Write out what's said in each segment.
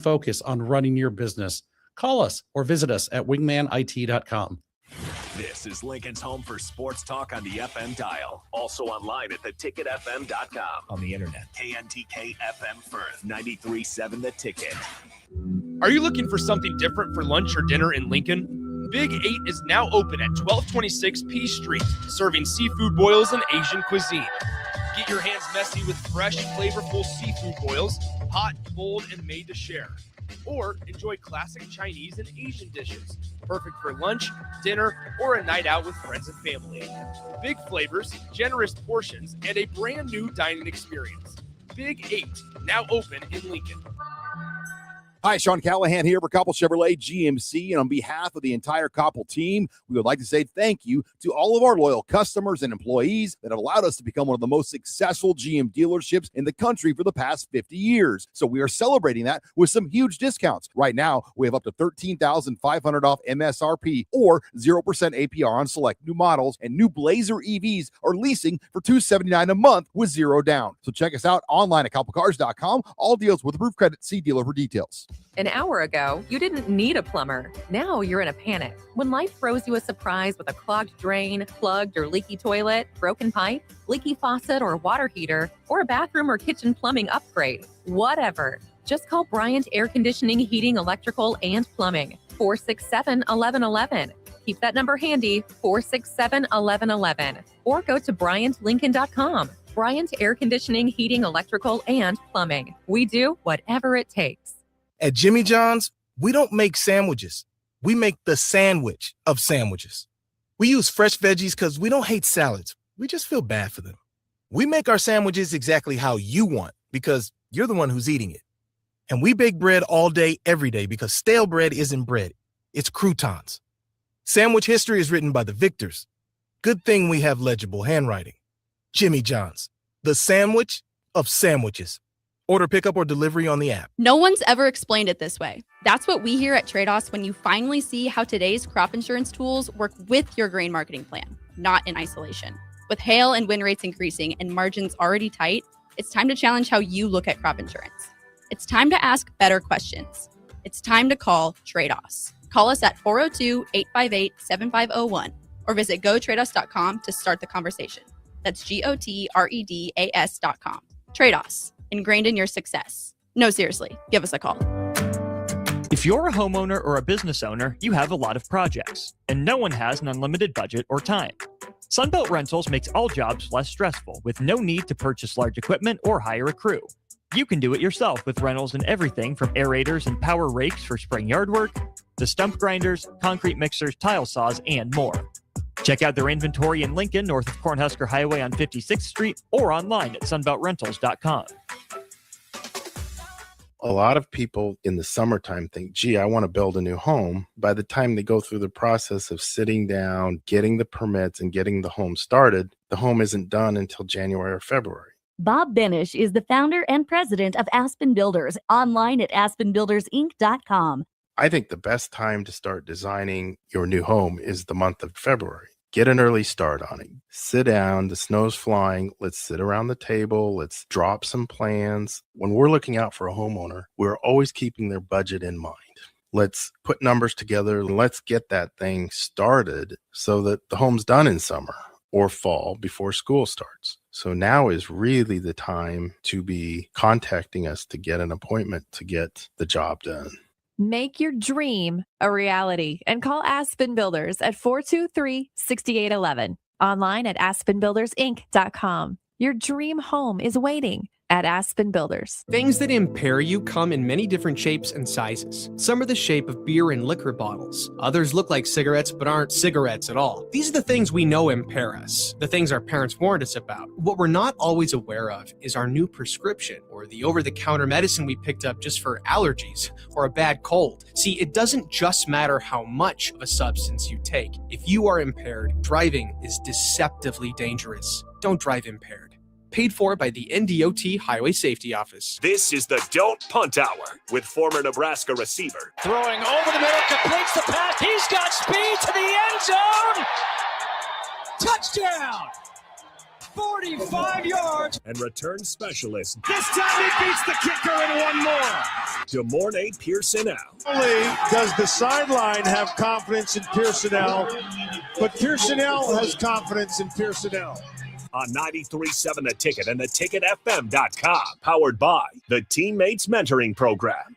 focus on running your business. Call us or visit us at wingmanit.com. This is Lincoln's home for sports talk on the FM dial. Also online at theticketfm.com. On the internet. KNTK FM Firth, 93.7 The Ticket. Are you looking for something different for lunch or dinner in Lincoln? Big 8 is now open at 1226 P Street, serving seafood boils and Asian cuisine. Get your hands messy with fresh, flavorful seafood boils, hot, cold, and made to share. Or enjoy classic Chinese and Asian dishes, perfect for lunch, dinner, or a night out with friends and family. Big flavors, generous portions, and a brand new dining experience. Big 8, now open in Lincoln. Hi, Sean Callahan here for Koppel Chevrolet GMC, and on behalf of the entire Koppel team, we would like to say thank you to all of our loyal customers and employees that have allowed us to become one of the most successful GM dealerships in the country for the past 50 years. So we are celebrating that with some huge discounts. Right now, we have up to $13,500 off MSRP or 0% APR on select new models, and new Blazer EVs are leasing for $279 a month with zero down. So check us out online at koppelcars.com. All deals with approved credit. See dealer for details. An hour ago, you didn't need a plumber. Now you're in a panic. When life throws you a surprise with a clogged drain, plugged or leaky toilet, broken pipe, leaky faucet or water heater, or a bathroom or kitchen plumbing upgrade, whatever. Just call Bryant Air Conditioning, Heating, Electrical, and Plumbing, 467-1111. Keep that number handy, 467-1111. Or go to BryantLincoln.com. Bryant Air Conditioning, Heating, Electrical, and Plumbing. We do whatever it takes. At Jimmy John's, we don't make sandwiches. We make the sandwich of sandwiches. We use fresh veggies because we don't hate salads. We just feel bad for them. We make our sandwiches exactly how you want because you're the one who's eating it. And we bake bread all day, every day because stale bread isn't bread. It's croutons. Sandwich history is written by the victors. Good thing we have legible handwriting. Jimmy John's, the sandwich of sandwiches. Order pickup or delivery on the app. No one's ever explained it this way. That's what we hear at Trade-Offs when you finally see how today's crop insurance tools work with your grain marketing plan, not in isolation. With hail and wind rates increasing and margins already tight, it's time to challenge how you look at crop insurance. It's time to ask better questions. It's time to call Trade-Offs. Call us at 402-858-7501 or visit gotradeos.com to start the conversation. That's GOTREDAS.com. Trade-Offs. Ingrained in your success. No, seriously, give us a call. If you're a homeowner or a business owner, you have a lot of projects, and no one has an unlimited budget or time. Sunbelt Rentals makes all jobs less stressful with no need to purchase large equipment or hire a crew. You can do it yourself with rentals and everything from aerators and power rakes for spring yard work, to stump grinders, concrete mixers, tile saws, and more. Check out their inventory in Lincoln, north of Cornhusker Highway on 56th Street, or online at sunbeltrentals.com. A lot of people in the summertime think, gee, I want to build a new home. By the time they go through the process of sitting down, getting the permits, and getting the home started, the home isn't done until January or February. Bob Benish is the founder and president of Aspen Builders, online at aspenbuildersinc.com. I think the best time to start designing your new home is the month of February. Get an early start on it. Sit down. The snow's flying. Let's sit around the table. Let's drop some plans. When we're looking out for a homeowner, we're always keeping their budget in mind. Let's put numbers together and let's get that thing started so that the home's done in summer or fall before school starts. So now is really the time to be contacting us to get an appointment to get the job done. Make your dream a reality and call Aspen Builders at 423-6811. Online at aspenbuildersinc.com. Your dream home is waiting at Aspen Builders. Things that impair you come in many different shapes and sizes. Some are the shape of beer and liquor bottles. Others look like cigarettes but aren't cigarettes at all. These are the things we know impair us, the things our parents warned us about. What we're not always aware of is our new prescription or the over-the-counter medicine we picked up just for allergies or a bad cold. See, it doesn't just matter how much of a substance you take. If you are impaired, driving is deceptively dangerous. Don't drive impaired. Paid for by the NDOT Highway Safety Office. This is the Don't Punt Hour with former Nebraska receiver. Throwing over the middle, completes the pass. He's got speed to the end zone. Touchdown! 45 yards. And return specialist. This time he beats the kicker and one more. DeMornay Pierson-El. Only does the sideline have confidence in Pierson-El, but Pierson-El has confidence in Pierson-El. On 93.7 The Ticket and theticketfm.com. Powered by the Teammates Mentoring Program.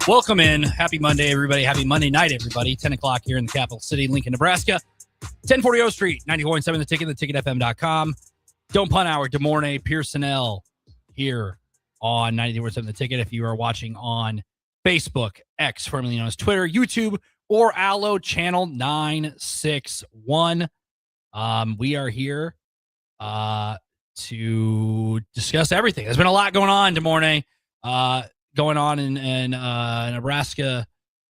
Welcome in. Happy Monday, everybody. Happy Monday night, everybody. 10 o'clock here in the capital city, Lincoln, Nebraska. 1040 O Street, 94.7 The Ticket, theticketfm.com. Don't Punt Hour, DeMornay Pierson-El here on 94.7 The Ticket. If you are watching on Facebook, X, formerly known as Twitter, YouTube, or Allo Channel 961. We are here to discuss everything. There's been a lot going on, DeMornay. Going on in Nebraska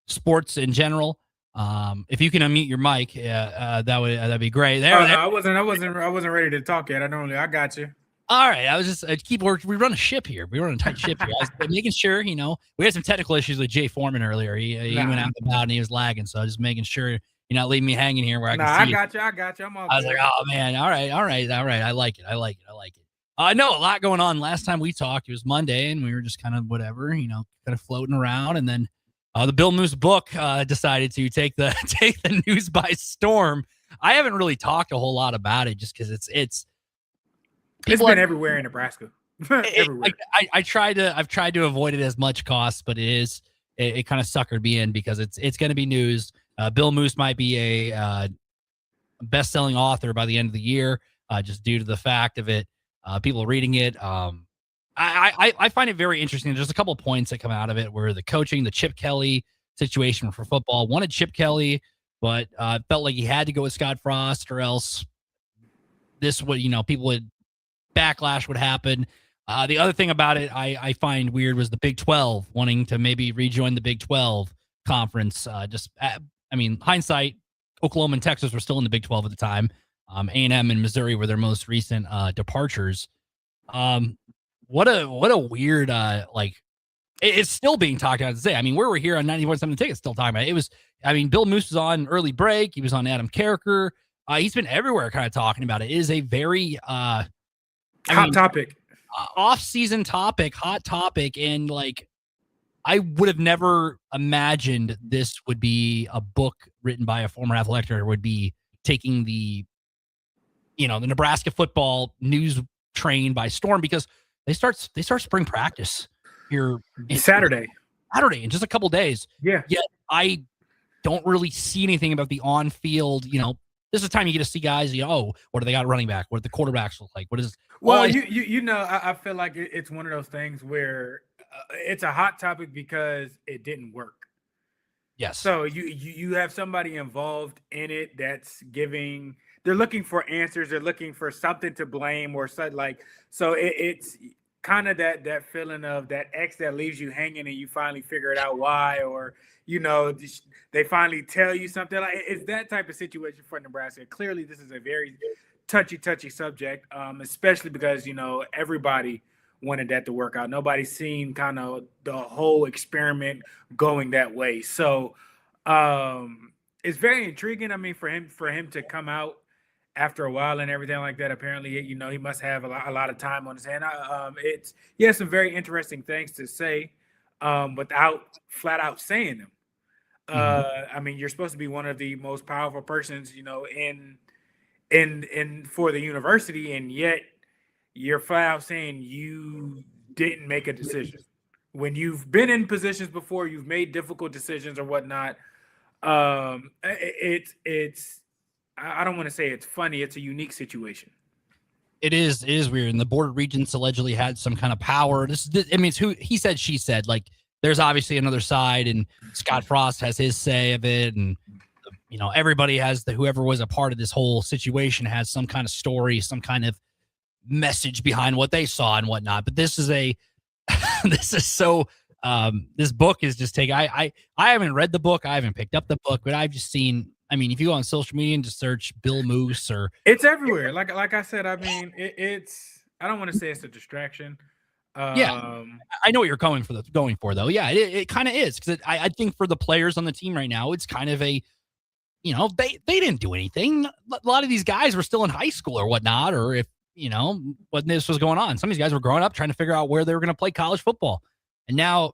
sports in general. If you can unmute your mic, that'd be great. There, I wasn't ready to talk yet. I got you. All right, I was just we run a ship here. We run a tight ship here. I was making sure, we had some technical issues with Jay Foreman earlier. He went out about and he was lagging, so I was just making sure you're not leaving me hanging here where I can see. I got you. I'm all I was like, oh man, all right. I like it. I know a lot going on. Last time we talked, it was Monday, and we were just kind of whatever, kind of floating around. And then the Bill Moose book decided to take the news by storm. I haven't really talked a whole lot about it just because it's been everywhere in Nebraska. Everywhere. I've tried to avoid it as much cost, but it kind of suckered me in because it's going to be news. Bill Moose might be a best-selling author by the end of the year, just due to the fact of it. People reading it. I find it very interesting. There's a couple of points that come out of it where the coaching, the Chip Kelly situation for football, wanted Chip Kelly, but felt like he had to go with Scott Frost or else this would, people would backlash would happen. The other thing about it I find weird was the Big 12 wanting to maybe rejoin the Big 12 conference. Hindsight, Oklahoma and Texas were still in the Big 12 at the time. A&M and Missouri were their most recent departures. What a weird it's still being talked about today. We were here on 91.7 The Ticket still talking about it. Bill Moose was on early break. He was on Adam Carricker. He's been everywhere kind of talking about it. It is a very hot topic. Off-season topic, hot topic, and I would have never imagined this would be a book written by a former athletic director would be taking the Nebraska football news train by storm because they start spring practice here Saturday in just a couple days. Yeah. Yet I don't really see anything about the on-field. This is the time you get to see guys. What do they got running back? What do the quarterbacks look like? What is? Well, I feel like it's one of those things where it's a hot topic because it didn't work. Yes. So you have somebody involved in it that's giving. They're looking for answers. They're looking for something to blame or something so it's kind of that feeling of that X that leaves you hanging and you finally figure it out why, or, they finally tell you something. It's that type of situation for Nebraska. Clearly, this is a very touchy subject, especially because, everybody wanted that to work out. Nobody's seen kind of the whole experiment going that way. So it's very intriguing. For him to come out after a while and everything like that, apparently, he must have a lot of time on his hand. He has some very interesting things to say without flat out saying them. You're supposed to be one of the most powerful persons, in for the university, and yet you're flat out saying you didn't make a decision. When you've been in positions before, you've made difficult decisions or whatnot. It's I don't want to say it's funny. It's a unique situation. It is weird. And the Board of Regents allegedly had some kind of power. It's who he said, she said, there's obviously another side, and Scott Frost has his say of it. And, everybody has whoever was a part of this whole situation has some kind of story, some kind of message behind what they saw and whatnot. But this is this book is just taking, I haven't read the book. I haven't picked up the book, but I've just seen, if you go on social media and just search Bill Moose it's everywhere. Like I said, it's, I don't want to say it's a distraction. I know what you're going for though. Yeah, it kind of is. Cause I think for the players on the team right now, it's kind of they didn't do anything. A lot of these guys were still in high school or whatnot, or if, when this was going on. Some of these guys were growing up trying to figure out where they were going to play college football. And now,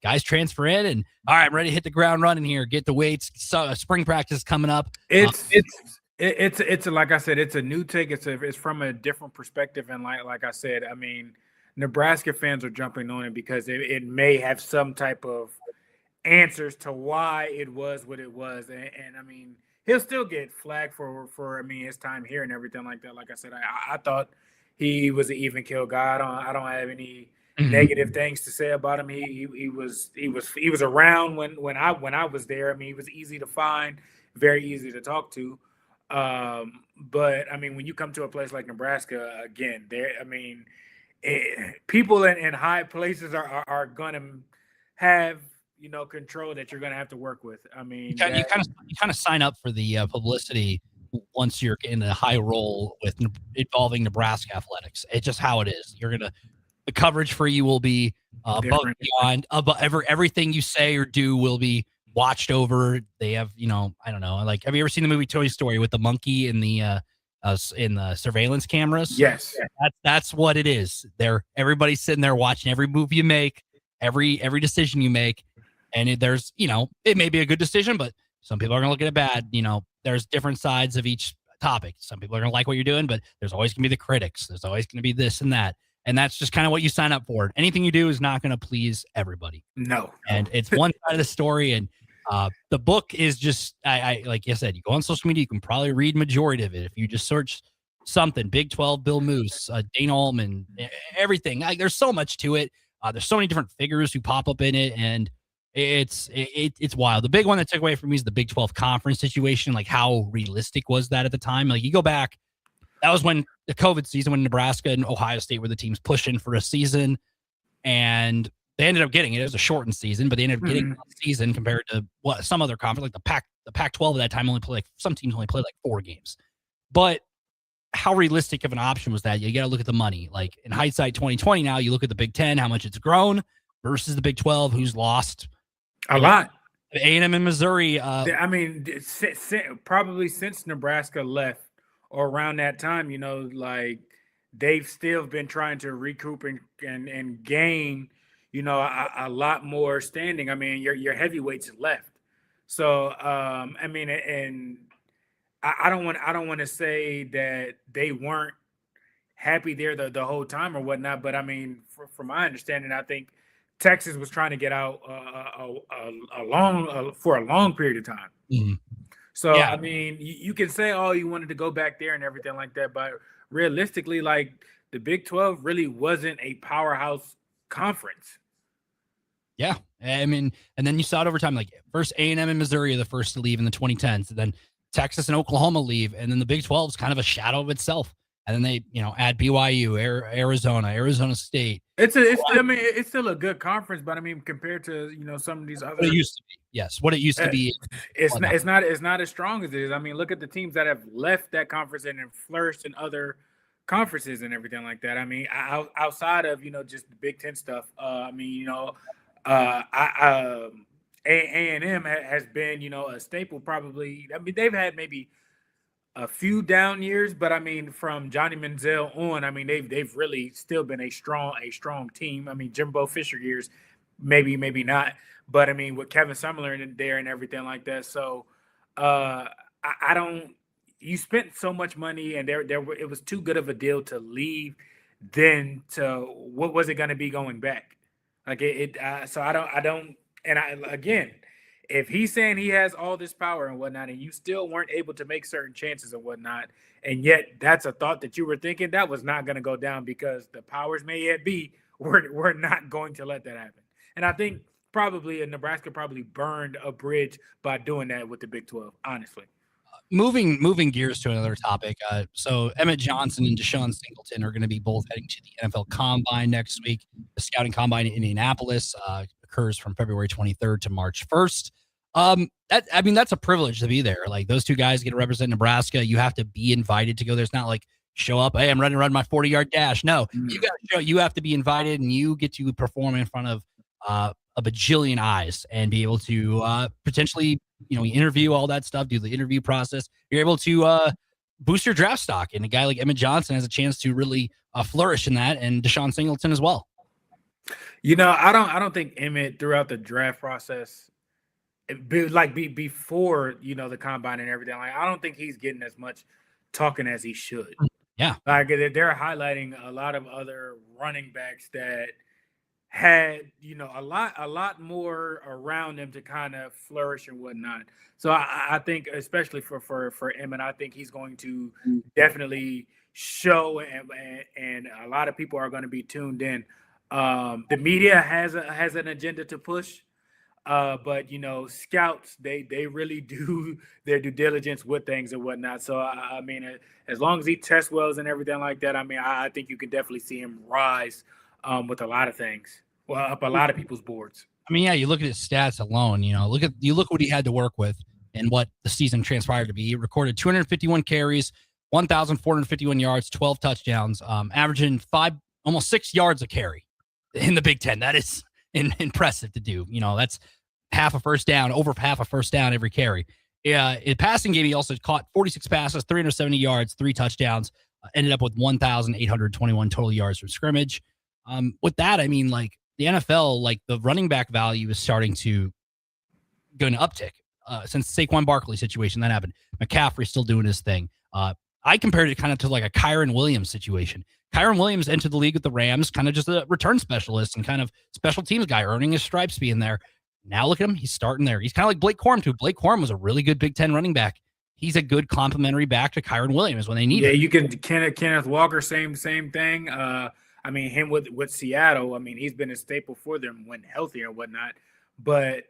guys transfer in and, all right, I'm ready to hit the ground running here, get the weights. So, spring practice coming up. It's like I said, it's a new take. It's from a different perspective. And like I said, I mean, Nebraska fans are jumping on it because it may have some type of answers to why it was what it was. And I mean, he'll still get flagged for his time here and everything like that. Like I said, I thought he was an even kill guy. I don't have any negative things to say about him. He was around when I was there. I mean, he was easy to find, very easy to talk to. But I mean, when you come to a place like Nebraska, again, people in high places are gonna have control that you're gonna have to work with. I mean, you kind of sign up for the publicity once you're in a high role with involving Nebraska athletics. It's just how it is. The coverage for you will be above and beyond. Everything you say or do will be watched over. They have, I don't know. Like, have you ever seen the movie Toy Story with the monkey in the surveillance cameras? Yes, that's what it is. Everybody's sitting there watching every move you make, every decision you make, and there's, it may be a good decision, but some people are gonna look at it bad. There's different sides of each topic. Some people are gonna like what you're doing, but there's always gonna be the critics. There's always gonna be this and that. And that's just kind of what you sign up for. Anything you do is not going to please everybody. No. And it's one side of the story. And the book is just, I like I said, you go on social media, you can probably read majority of it. If you just search something, Big 12, Bill Moose, Dane Altman, everything. There's so much to it. There's so many different figures who pop up in it. And it's wild. The big one that took away from me is the Big 12 conference situation. Like, how realistic was that at the time? Like, you go back, that was when the COVID season, when Nebraska and Ohio State were the teams pushing for a season, and they ended up getting it. It was a shortened season, but they ended up getting a season compared to what some other conference, like the Pac-12 at that time only played some teams only played like 4 games. But how realistic of an option was that? You got to look at the money. Like, in hindsight, 2020, now you look at the Big 10, how much it's grown versus the Big 12, who's lost a lot. A&M and Missouri. Probably since Nebraska left, or around that time, like, they've still been trying to recoup and gain, a lot more standing. I mean, your heavyweights left. So, I mean, and I don't want to say that they weren't happy there the whole time or whatnot, but I mean, from my understanding, I think Texas was trying to get out for a long period of time. Mm-hmm. So, yeah. I mean, you can say, oh, you wanted to go back there and everything like that, but realistically, like, the Big 12 really wasn't a powerhouse conference. Yeah. I mean, and then you saw it over time, like, first A&M and Missouri are the first to leave in the 2010s, and then Texas and Oklahoma leave, and then the Big 12 is kind of a shadow of itself. And then they, add BYU, Arizona State. It's still a good conference, but I mean, compared to some of these other, what it used to be, yes, what it used to be, it's not as strong as it is. I mean, look at the teams that have left that conference and then flourished in other conferences and everything like that. I mean, outside of just the Big Ten stuff. I mean, A&M has been a staple probably. I mean, they've had maybe a few down years, but I mean, from Johnny Manziel on, I mean, they've really still been a strong team. I mean, Jimbo Fisher years, maybe not, but I mean, with Kevin Summerlin in there and everything like that. So, I don't. You spent so much money, and it was too good of a deal to leave. Then to what was it going to be going back? Like so I don't. And again, if he's saying he has all this power and whatnot, and you still weren't able to make certain chances and whatnot, and yet that's a thought that you were thinking, that was not going to go down because the powers may yet be, we're not going to let that happen. And I think probably Nebraska probably burned a bridge by doing that with the Big 12, honestly. Moving gears to another topic. So Emmett Johnson and Deshaun Singleton are going to be both heading to the NFL Combine next week. The scouting combine in Indianapolis occurs from February 23rd to March 1st. That's a privilege to be there. Like, those two guys get to represent Nebraska. You have to be invited to go there. It's not like show up, hey, I'm ready to run my 40-yard dash. No, you got to show. You have to be invited, and you get to perform in front of a bajillion eyes and be able to potentially we interview all that stuff, do the interview process. You're able to boost your draft stock, and a guy like Emmett Johnson has a chance to really flourish in that, and Deshaun Singleton as well. I don't think Emmett throughout the draft process, before the combine and everything, like I don't think he's getting as much talking as he should. Yeah, like they're highlighting a lot of other running backs that had a lot more around them to kind of flourish and whatnot. So I think especially for Emmett, I think he's going to definitely show, and a lot of people are going to be tuned in. The media has an agenda to push, but scouts they really do their due diligence with things and whatnot. So I mean, as long as he tests wells and everything like that, I mean, I think you can definitely see him rise with a lot of things. Well, up a lot of people's boards. I mean, yeah, you look at his stats alone. Look what he had to work with and what the season transpired to be. He recorded 251 carries, 1,451 yards, 12 touchdowns, averaging almost 6 yards a carry in the Big Ten. That is impressive to do. That's half a first down, over half a first down every carry. In passing game, he also caught 46 passes, 370 yards, 3 touchdowns, ended up with 1,821 total yards from scrimmage. With that, I mean, like the NFL, like the running back value is starting to go into uptick since Saquon Barkley situation that happened. McCaffrey's still doing his thing. I compared it kind of to like a Kyron Williams situation. Kyron Williams entered the league with the Rams, kind of just a return specialist and kind of special teams guy, earning his stripes being there. Now look at him. He's starting there. He's kind of like Blake Corum, too. Blake Corum was a really good Big Ten running back. He's a good complementary back to Kyron Williams when they need it. Yeah, you can Kenneth Walker, same thing. I mean, him with Seattle, I mean, he's been a staple for them when healthy and whatnot. But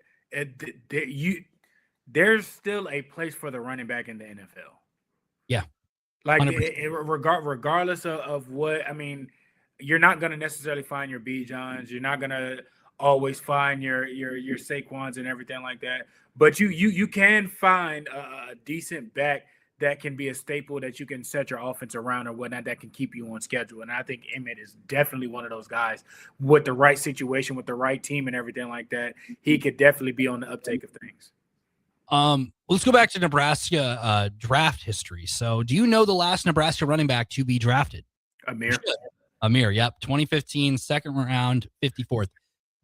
there's still a place for the running back in the NFL. Yeah. Like, regardless of what, I mean, you're not going to necessarily find your Bijan. You're not going to always find your Saquons and everything like that. But you can find a decent back that can be a staple that you can set your offense around or whatnot, that can keep you on schedule. And I think Emmett is definitely one of those guys with the right situation, with the right team and everything like that. He could definitely be on the uptake of things. Let's go back to Nebraska draft history. So do you know the last Nebraska running back to be drafted? Amir, yep. 2015, second round, 54th.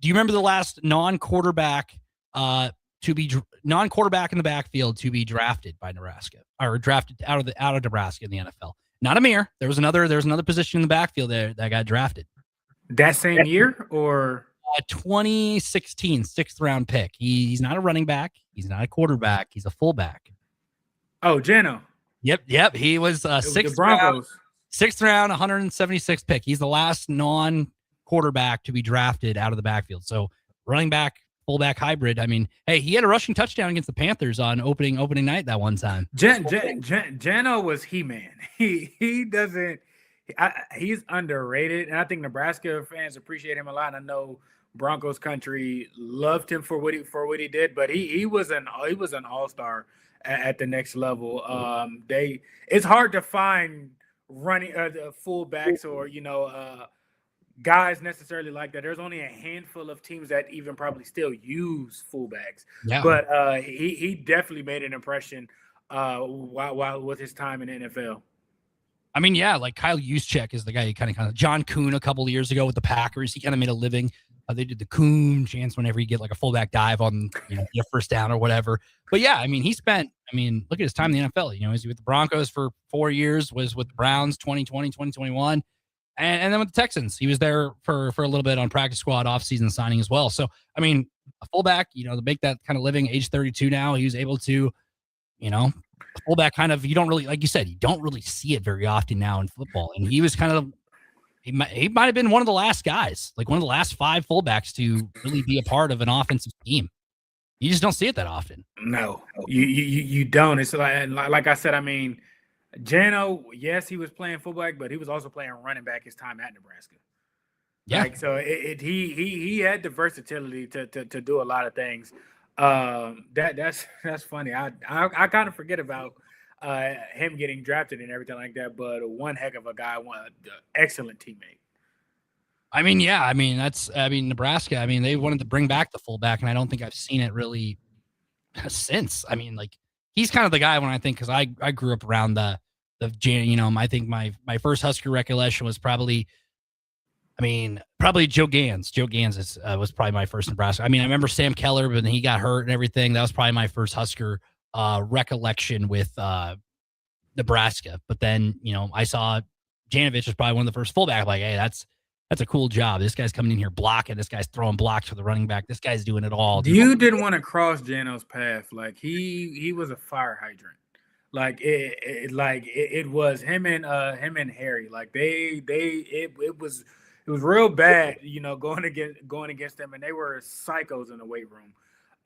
Do you remember the last non-quarterback in the backfield to be drafted by Nebraska, or drafted out of Nebraska in the NFL? Not Amir. There was another position in the backfield there that got drafted. That same year, or 2016, 6th round pick. He's not a running back. He's not a quarterback. He's a fullback. Oh, Jano. Yep. He was sixth round, 176th pick. He's the last non-quarterback to be drafted out of the backfield. So running back, fullback hybrid. I mean, hey, he had a rushing touchdown against the Panthers on opening night that one time. Jano was He-Man. He's underrated, and I think Nebraska fans appreciate him a lot. And I know Broncos country loved him for what he did, but he was an all-star at the next level. It's hard to find running fullbacks or guys necessarily like that. There's only a handful of teams that even probably still use fullbacks. Yeah. But he definitely made an impression while with his time in the NFL. I mean, yeah, like Kyle Juszczyk is the guy. He kind of John Kuhn a couple of years ago with the Packers. He kind of made a living. They did the Kuhn chance whenever you get like a fullback dive on your first down or whatever. But yeah, I mean, look at his time in the NFL. He's with the Broncos for 4 years, was with the Browns 2020, 2021. And then with the Texans, he was there for a little bit on practice squad offseason signing as well. So, I mean, a fullback, to make that kind of living, age 32 now, he was able to, a fullback kind of, you don't really, like you said, you don't really see it very often now in football. And he was kind of, he might have been one of the last guys, like one of the last 5 fullbacks to really be a part of an offensive team. You just don't see it that often. No, you don't. It's like I said, I mean, Jano, yes, he was playing fullback, but he was also playing running back his time at Nebraska. Yeah. So he had the versatility to do a lot of things. That's funny. I kind of forget about him getting drafted and everything like that, but one heck of a guy, one excellent teammate. I mean, yeah, Nebraska, they wanted to bring back the fullback, and I don't think I've seen it really since. I mean, like, he's kind of the guy when I think, because I grew up around I think my first Husker recollection was probably Joe Gans. Joe Gans was probably my first Nebraska. I mean, I remember Sam Keller, but then he got hurt and everything. That was probably my first Husker recollection with Nebraska. But then, I saw Janovich was probably one of the first fullback. Like, hey, that's a cool job. This guy's coming in here blocking. This guy's throwing blocks for the running back. This guy's doing it all. You didn't want to cross Jano's path. Like, he was a fire hydrant. Like it was him and Harry. Like it was real bad, going against them, and they were psychos in the weight room.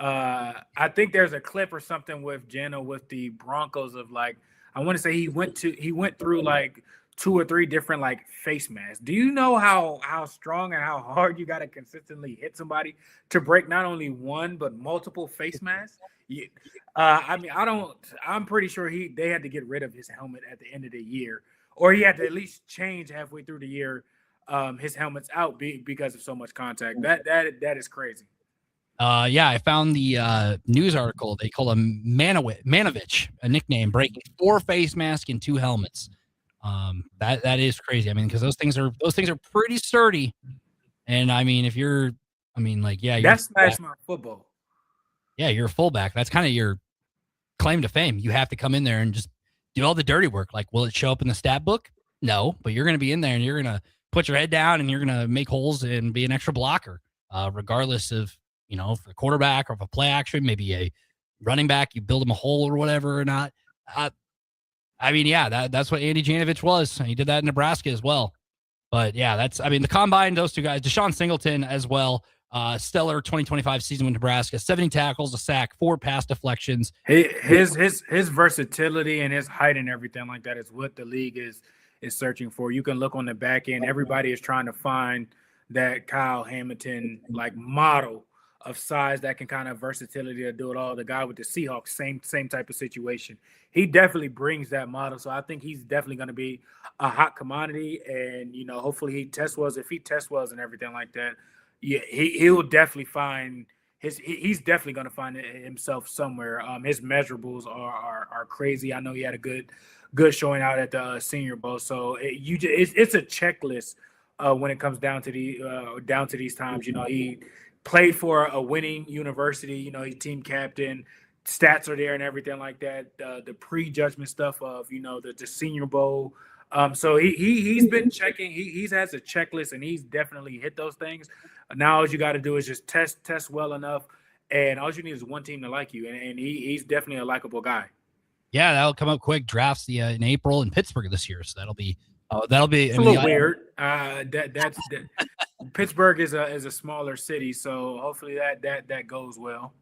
I think there's a clip or something with Jano with the Broncos of, like, I want to say he went through like 2 or 3 different like face masks. Do you know how strong and how hard you got to consistently hit somebody to break not only one but multiple face masks? I'm pretty sure they had to get rid of his helmet at the end of the year, or he had to at least change halfway through the year his helmet's out because of so much contact. That is crazy. I found the news article. They call him Manovich, a nickname, breaking 4 face masks and 2 helmets. That is crazy. I mean, because those things are pretty sturdy. And I mean, that's Smash Mouth football. Yeah, you're a fullback. That's kind of your claim to fame. You have to come in there and just do all the dirty work. Like, will it show up in the stat book? No, but you're going to be in there and you're going to put your head down and you're going to make holes and be an extra blocker, regardless of, for a quarterback or if a play action, maybe a running back, you build him a hole or whatever or not. That's what Andy Janovich was. He did that in Nebraska as well. But yeah, the combine, those 2 guys, Deshaun Singleton as well. Stellar 2025 season with Nebraska, 70 tackles, a sack, 4 pass deflections. His versatility and his height and everything like that is what the league is searching for. You can look on the back end. Everybody is trying to find that Kyle Hamilton like model of size that can kind of versatility to do it all. The guy with the Seahawks, same type of situation. He definitely brings that model. So I think he's definitely going to be a hot commodity. And, hopefully he tests well. If he tests well and everything like that, yeah, he'll definitely find he's definitely going to find himself somewhere. His measurables are crazy. I know he had a good showing out at the Senior Bowl. So it's a checklist when it comes down to these times. He played for a winning university. He's team captain. Stats are there and everything like that. The prejudgment stuff of the Senior Bowl. So he's been checking. He has a checklist and he's definitely hit those things. Now all you got to do is just test well enough, and all you need is one team to like you. And he's definitely a likable guy. Yeah, that'll come up quick. Drafts in April in Pittsburgh this year, so that'll be. It's a little weird. That's Pittsburgh is a smaller city, so hopefully that goes well.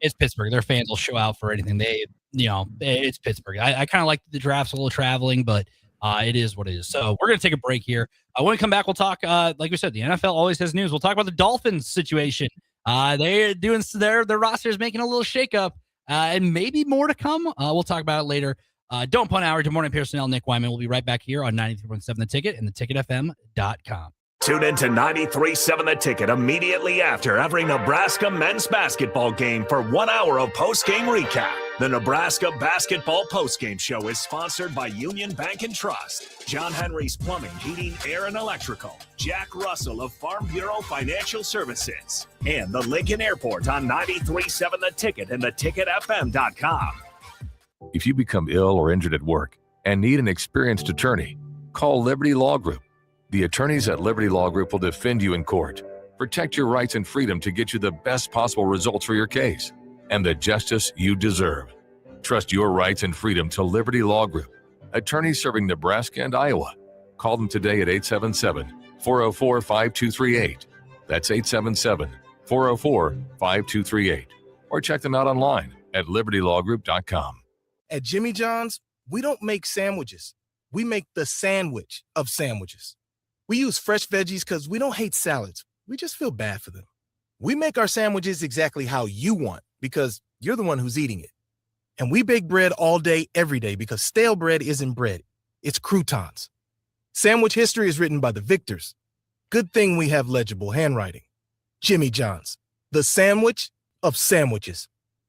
It's Pittsburgh. Their fans will show out for anything. It's Pittsburgh. I kind of like the drafts, a little traveling, but it is what it is. So we're going to take a break here. When we come back, we'll talk, like we said, the NFL always has news. We'll talk about the Dolphins situation. They're doing their roster is making a little shakeup, and maybe more to come. We'll talk about it later. Don't Punt Hour. Good morning, Pierson-El, Nick Wyman. We'll be right back here on 93.7 The Ticket and theticketfm.com. Tune in to 93.7 The Ticket immediately after every Nebraska men's basketball game for 1 hour of post-game recap. The Nebraska Basketball Postgame Show is sponsored by Union Bank and Trust, John Henry's Plumbing, Heating, Air, and Electrical, Jack Russell of Farm Bureau Financial Services, and the Lincoln Airport on 93.7 The Ticket and theticketfm.com. If you become ill or injured at work and need an experienced attorney, call Liberty Law Group. The attorneys at Liberty Law Group will defend you in court, protect your rights and freedom to get you the best possible results for your case and the justice you deserve. Trust your rights and freedom to Liberty Law Group, attorneys serving Nebraska and Iowa. Call them today at 877-404-5238. That's 877-404-5238. Or check them out online at libertylawgroup.com. At Jimmy John's, we don't make sandwiches. We make the sandwich of sandwiches. We use fresh veggies because we don't hate salads. We just feel bad for them. We make our sandwiches exactly how you want because you're the one who's eating it. And we bake bread all day, every day because stale bread isn't bread. It's croutons. Sandwich history is written by the victors. Good thing we have legible handwriting. Jimmy John's, the sandwich of sandwiches.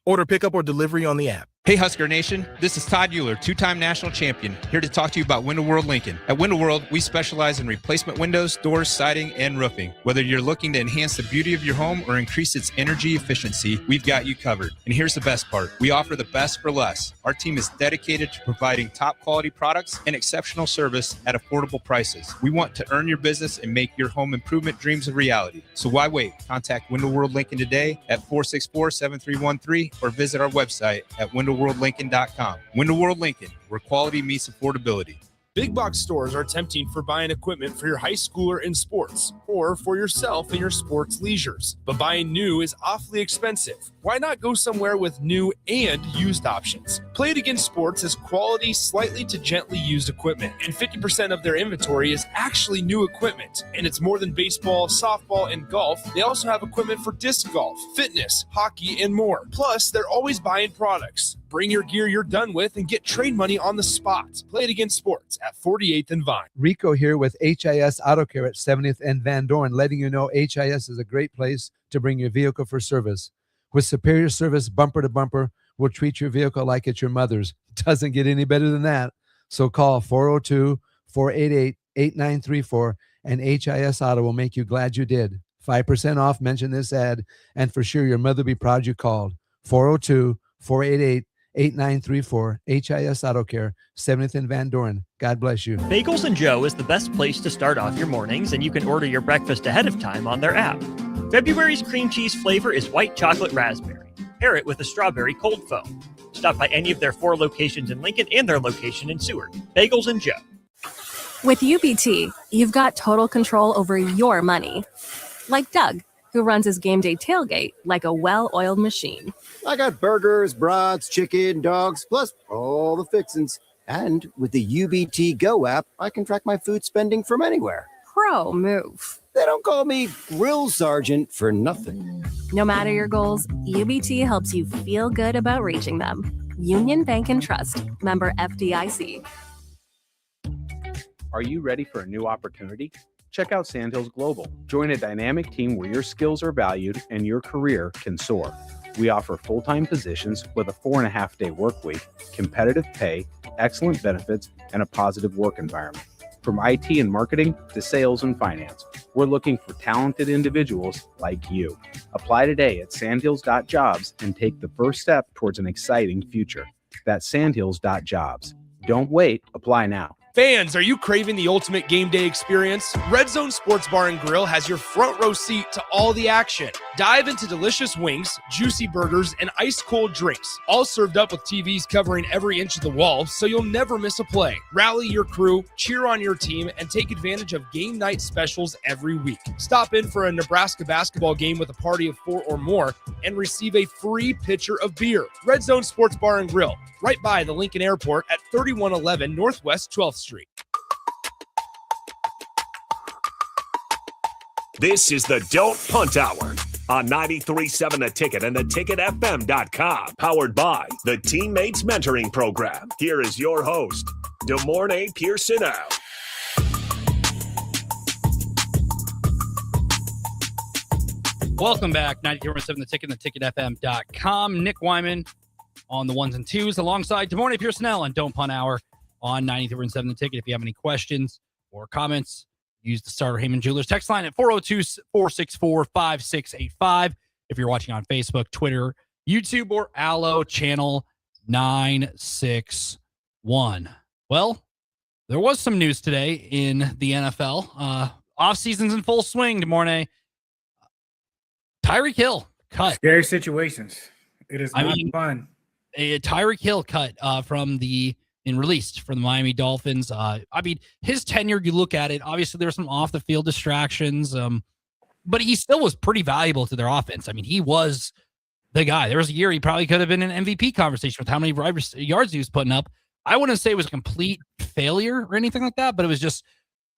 Order pickup or delivery on the app. Hey Husker Nation, this is Todd Euler, two-time national champion, here to talk to you about Window World Lincoln. At Window World, we specialize in replacement windows, doors, siding, and roofing. Whether you're looking to enhance the beauty of your home or increase its energy efficiency, we've got you covered. And here's the best part. We offer the best for less. Our team is dedicated to providing top quality products and exceptional service at affordable prices. We want to earn your business and make your home improvement dreams a reality. So why wait? Contact Window World Lincoln today at 464-7313 or visit our website at windowworldlincoln.com. Window World Lincoln, where quality meets affordability. Big box stores are tempting for buying equipment for your high schooler in sports or for yourself in your sports leisures. But buying new is awfully expensive. Why not go somewhere with new and used options? Play It Again Sports has quality, slightly to gently used equipment, and 50% of their inventory is actually new equipment. And it's more than baseball, softball, and golf. They also have equipment for disc golf, fitness, hockey, and more. Plus, they're always buying products. Bring your gear you're done with and get trade money on the spot. Play It Again Sports at 48th and Vine. Rico here with HIS Auto Care at 70th and Van Dorn, letting you know HIS is a great place to bring your vehicle for service. With superior service, bumper to bumper, we'll treat your vehicle like it's your mother's. Doesn't get any better than that. So call 402-488-8934 and HIS Auto will make you glad you did. 5% off, mention this ad, and for sure your mother will be proud you called. 402-488-8934, HIS Auto Care, 70th and Van Dorn. God bless you. Bagels and Joe is the best place to start off your mornings, and you can order your breakfast ahead of time on their app. February's cream cheese flavor is white chocolate raspberry. Pair it with a strawberry cold foam. Stop by any of their 4 locations in Lincoln and their location in Seward. Bagels and Joe. With UBT, you've got total control over your money. Like Doug, who runs his game day tailgate like a well-oiled machine. I got burgers, brats, chicken, dogs, plus all the fixins. And with the UBT Go app, I can track my food spending from anywhere. Pro move. They don't call me Grill Sergeant for nothing. No matter your goals, UBT helps you feel good about reaching them. Union Bank and Trust. Member FDIC. Are you ready for a new opportunity? Check out Sandhills Global. Join a dynamic team where your skills are valued and your career can soar. We offer full-time positions with a 4.5-day work week, competitive pay, excellent benefits, and a positive work environment. From IT and marketing to sales and finance, we're looking for talented individuals like you. Apply today at sandhills.jobs and take the first step towards an exciting future. That's sandhills.jobs. Don't wait, apply now. Fans, are you craving the ultimate game day experience? Red Zone Sports Bar and Grill has your front row seat to all the action. Dive into delicious wings, juicy burgers, and ice-cold drinks, all served up with TVs covering every inch of the wall, so you'll never miss a play. Rally your crew, cheer on your team, and take advantage of game night specials every week. Stop in for a Nebraska basketball game with a party of 4 or more and receive a free pitcher of beer. Red Zone Sports Bar and Grill, right by the Lincoln Airport at 3111 Northwest 12th Street. This is the Don't Punt Hour on 93.7 The Ticket and theticketfm.com. Powered by the Teammates Mentoring Program. Here is your host, DeMornay Pierson-El. Welcome back, 93.7 The Ticket and theticketfm.com. Nick Wyman on the ones and twos alongside DeMornay Pierson-El and Don't Punt Hour on 93.7 The Ticket. If you have any questions or comments, use the Starter Heyman Jewelers text line at 402-464-5685. If you're watching on Facebook, Twitter, YouTube, or Allo channel 961. Well, there was some news today in the NFL. Off season's in full swing, DeMornay. Tyreek Hill cut. Scary situations. It is not fun. Tyreek Hill cut released from the Miami Dolphins. His tenure, you look at it, obviously there were some off the field distractions, but he still was pretty valuable to their offense. I mean, he was the guy. There was a year he probably could have been in an MVP conversation with how many yards he was putting up. I wouldn't say it was a complete failure or anything like that, but it was just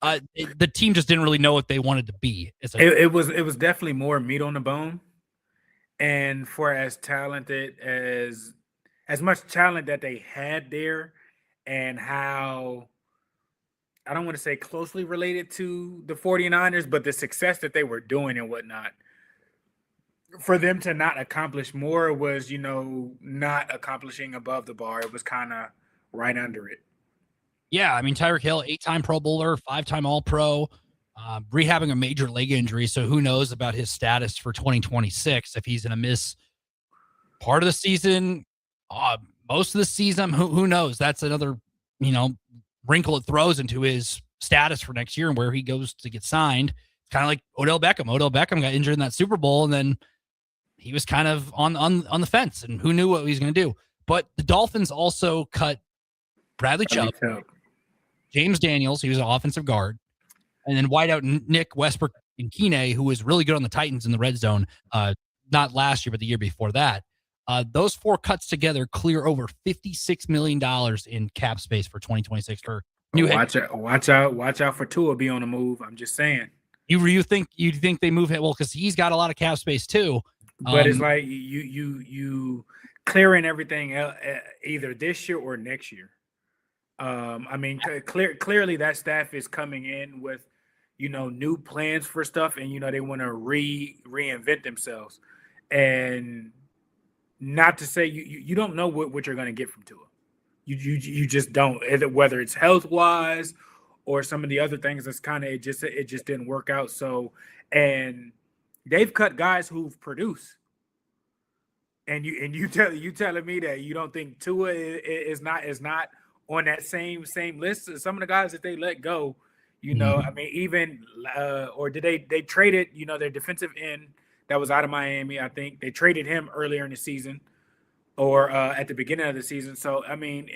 the team just didn't really know what they wanted to be. It was definitely more meat on the bone, and for as talented as much talent that they had there, and how, I don't want to say closely related to the 49ers, but the success that they were doing and whatnot, for them to not accomplish more was, not accomplishing above the bar. It was kind of right under it. Yeah, I mean, Tyreek Hill, 8-time Pro Bowler, 5-time All-Pro, rehabbing a major leg injury. So who knows about his status for 2026, if he's going to miss part of the season, most of the season, who knows? That's another, wrinkle it throws into his status for next year and where he goes to get signed. It's kind of like Odell Beckham. Odell Beckham got injured in that Super Bowl, and then he was kind of on the fence, and who knew what he was going to do. But the Dolphins also cut Bradley Chubb, James Daniels, he was an offensive guard, and then wideout Nick Westbrook and Keeney, who was really good on the Titans in the red zone, not last year, but the year before that. Those 4 cuts together clear over $56 million in cap space for 2026 for new Watch out for Tua be on the move. I'm just saying. You think they move him? Well, because he's got a lot of cap space too. But it's like you clearing everything either this year or next year. I mean, clearly that staff is coming in with, new plans for stuff, and they want to reinvent themselves. And not to say you don't know what you're going to get from Tua. You just don't. Whether it's health wise or some of the other things, that's kind of it just didn't work out. So, and they've cut guys who've produced. And you telling me that you don't think Tua is not on that same list as some of the guys that they let go, I mean, even or did they traded, their defensive end that was out of Miami. I think they traded him earlier in the season or at the beginning of the season. So, I mean,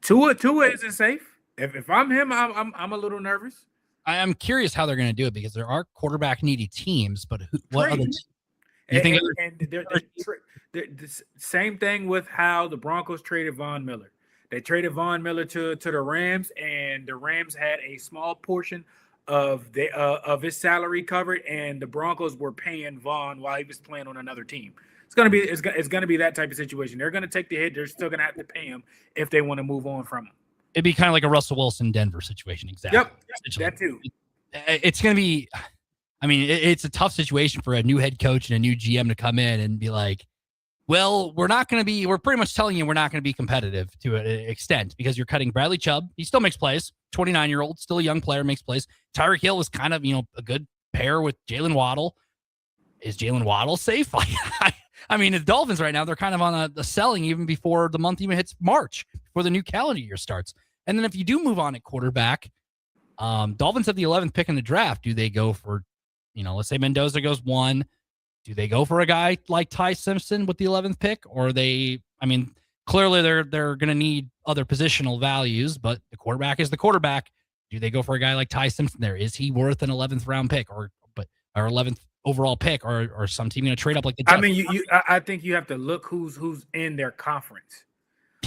Tua isn't safe. If I'm him, I'm a little nervous. I am curious how they're going to do it because there are quarterback needy teams, but what other? You think the same thing with how the Broncos traded Von Miller. They traded Von Miller to the Rams, and the Rams had a small portion of his salary covered, and the Broncos were paying Von while he was playing on another team. It's gonna be that type of situation. They're gonna take the hit. They're still gonna have to pay him if they want to move on from him. It'd be kind of like a Russell Wilson Denver situation, exactly. Yep, that too. It's gonna be. I mean, it's a tough situation for a new head coach and a new GM to come in and be like, well, we're pretty much telling you we're not going to be competitive to an extent because you're cutting Bradley Chubb. He still makes plays, 29-year-old, still a young player, makes plays. Tyreek Hill was kind of, a good pair with Jalen Waddle. Is Jalen Waddle safe? I mean, the Dolphins right now, they're kind of on a selling even before the month even hits March, before the new calendar year starts. And then if you do move on at quarterback, Dolphins have the 11th pick in the draft. Do they go for, let's say Mendoza goes 1. Do they go for a guy like Ty Simpson with the 11th pick? Or clearly they're going to need other positional values, but the quarterback is the quarterback. Do they go for a guy like Ty Simpson there? Is he worth an 11th round pick or 11th overall pick or some team going to trade up like the Jets? I mean, I think you have to look who's in their conference.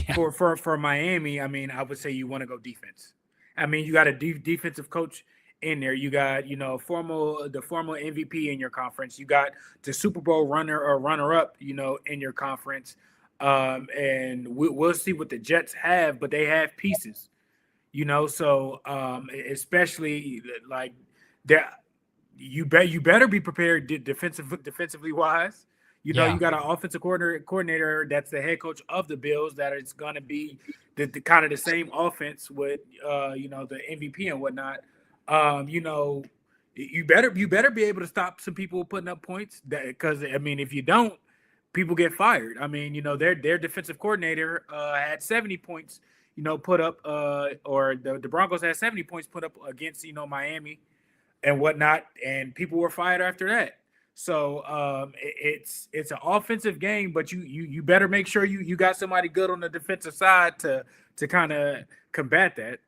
Yeah. For Miami, I mean, I would say you want to go defense. I mean, you got a defensive coach in there. You got, the formal MVP in your conference. You got the Super Bowl runner-up, in your conference. And we'll see what the Jets have, but they have pieces, so especially like that. You better be prepared defensively wise. You got an offensive coordinator that's the head coach of the Bills that is going to be the kind of the same offense with the MVP and whatnot. You better be able to stop some people putting up points because I mean, if you don't, people get fired. I mean, their defensive coordinator had 70 points, put up, or the Broncos had 70 points put up against Miami and whatnot, and people were fired after that. So it's an offensive game, but you better make sure you got somebody good on the defensive side to kind of combat that.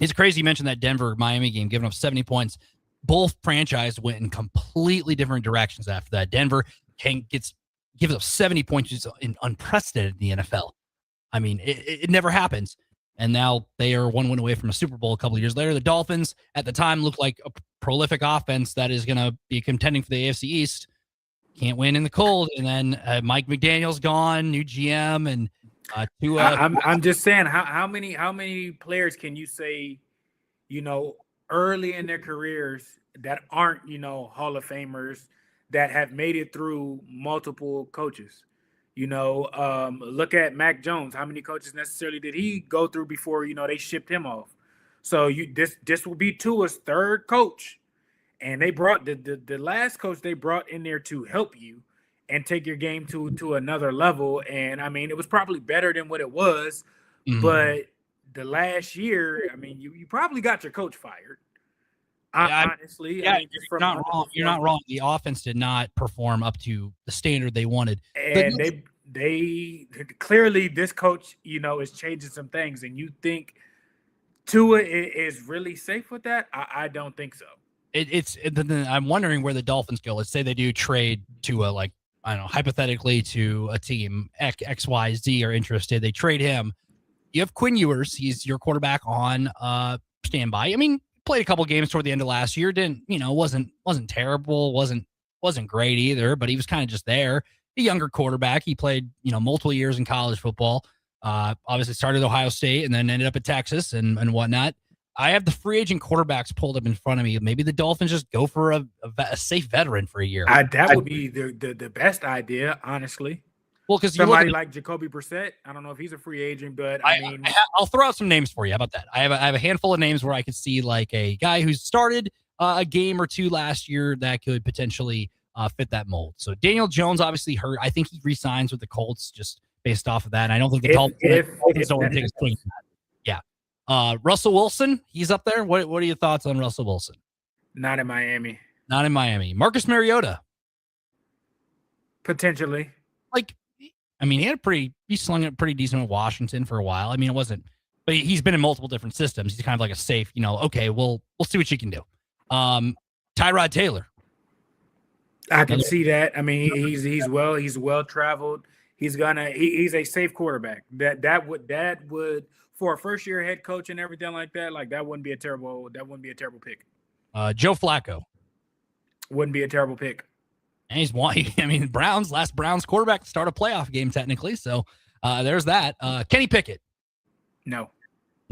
It's crazy you mentioned that Denver-Miami game, giving up 70 points. Both franchises went in completely different directions after that. Denver gives up 70 points, which is unprecedented in the NFL. I mean, it never happens. And now they are one win away from a Super Bowl a couple of years later. The Dolphins, at the time, looked like a prolific offense that is going to be contending for the AFC East. Can't win in the cold. And then Mike McDaniel's gone, new GM, and I'm just saying, how many players can you say, early in their careers that aren't, Hall of Famers, that have made it through multiple coaches. Look at Mac Jones. How many coaches necessarily did he go through before, they shipped him off? So this will be Tua's third coach. And they brought the last coach they brought in there to help you and take your game to another level. And I mean, it was probably better than what it was, but the last year, I mean, you probably got your coach fired. Honestly, I mean, you're not wrong. You're not wrong. The offense did not perform up to the standard they wanted. And they clearly, this coach, is changing some things. And you think Tua is really safe with that? I don't think so. I'm wondering where the Dolphins go. Let's say they do trade Tua, like, I don't know, hypothetically to a team X, Y, Z are interested. They trade him. You have Quinn Ewers. He's your quarterback on standby. I mean, played a couple games toward the end of last year. Wasn't terrible. Wasn't great either, but he was kind of just there. A younger quarterback. He played, multiple years in college football. Obviously started at Ohio State and then ended up at Texas and whatnot. I have the free agent quarterbacks pulled up in front of me. Maybe the Dolphins just go for a safe veteran for a year. That would be the best idea, honestly. Well, because somebody like Jacoby Brissett, I don't know if he's a free agent, but I'll throw out some names for you. How about that? I have a handful of names where I could see like a guy who's started a game or two last year that could potentially fit that mold. So Daniel Jones obviously hurt. I think he re-signs with the Colts just based off of that. And I don't think the Dolphins don't take a swing at that. Yeah. Russell Wilson, he's up there. What are your thoughts on Russell Wilson? Not in Miami. Not in Miami. Marcus Mariota. Potentially. I mean, he slung it pretty decent with Washington for a while. I mean, it wasn't, but he's been in multiple different systems. He's kind of like a safe, okay, we'll see what you can do. Tyrod Taylor. I can see that. I mean, he's well traveled. He's a safe quarterback. That would for a first year head coach and everything like that, that wouldn't be a terrible pick. Joe Flacco. Wouldn't be a terrible pick. And he's one. I mean, last Browns quarterback to start a playoff game technically. So there's that. Kenny Pickett. No.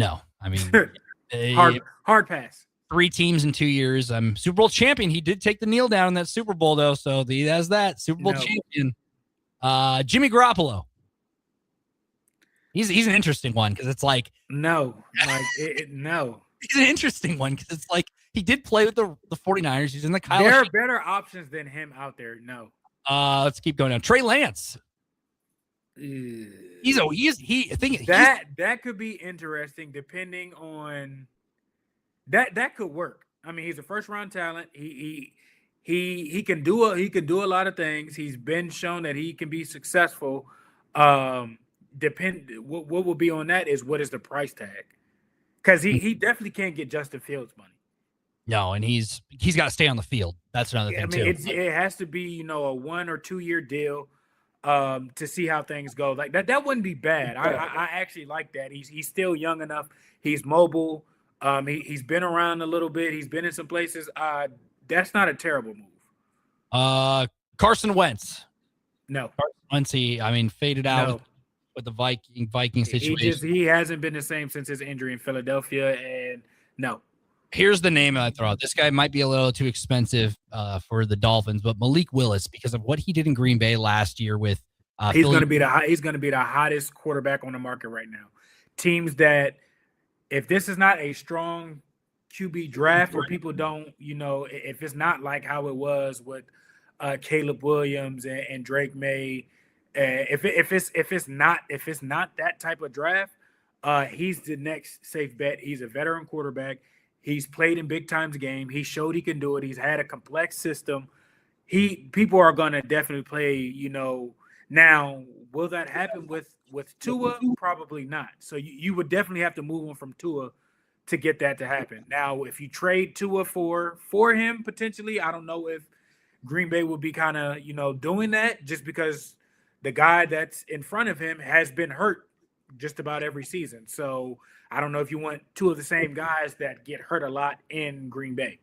I mean, hard pass. 3 teams in 2 years. Super Bowl champion. He did take the kneel down in that Super Bowl though, so he has that Super Bowl champion. Jimmy Garoppolo. He's an interesting one because it's like no. He's an interesting one because it's like he did play with the 49ers. He's in the Kyle. There are better options than him out there. No. Let's keep going down. Trey Lance. That could be interesting depending on that could work. I mean, he's a first round talent. He can do a lot of things. He's been shown that he can be successful. What will be on that is what is the price tag? Because he definitely can't get Justin Fields money. No, and he's got to stay on the field. That's another thing too. It has to be a 1 or 2 year deal to see how things go. Like that wouldn't be bad. I actually like that. He's still young enough. He's mobile. He's been around a little bit. He's been in some places. That's not a terrible move. Carson Wentz. No. Carson Wentz, faded out with the Viking situation. He hasn't been the same since his injury in Philadelphia, and no. Here's the name I throw out. This guy might be a little too expensive for the Dolphins, but Malik Willis, because of what he did in Green Bay last year with he's going to be the hottest quarterback on the market right now. Teams that, if this is not a strong QB draft where people don't, if it's not like how it was with Caleb Williams and Drake May, if it's not that type of draft, he's the next safe bet. He's a veteran quarterback. He's played in big times game. He showed he can do it. He's had a complex system. People are gonna definitely play. Now will that happen with Tua? Probably not. So you would definitely have to move on from Tua to get that to happen. Now, if you trade Tua for him potentially, I don't know if Green Bay would be kind of doing that just because the guy that's in front of him has been hurt just about every season. So I don't know if you want 2 of the same guys that get hurt a lot in Green Bay.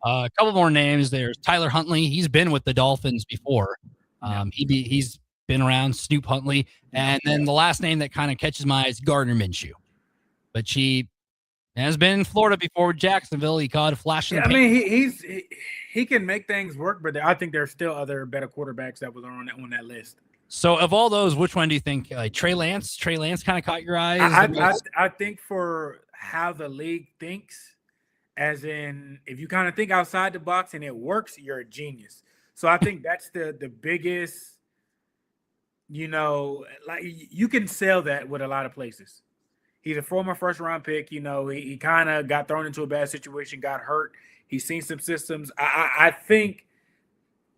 A couple more names. There's Tyler Huntley. He's been with the Dolphins before. He's been around. Snoop Huntley. And then the last name that kind of catches my eye is Gardner Minshew. But And has been in Florida before with Jacksonville. He caught a flash in the I paint. mean, he can make things work, but I think there's still other better quarterbacks that was on that list. So of all those, which one do you think? Trey Lance kind of caught your eyes? I think for how the league thinks, as in if you kind of think outside the box and it works, you're a genius. So I think that's the biggest, like you can sell that with a lot of places. He's a former first-round pick. He kind of got thrown into a bad situation, got hurt. He's seen some systems. I think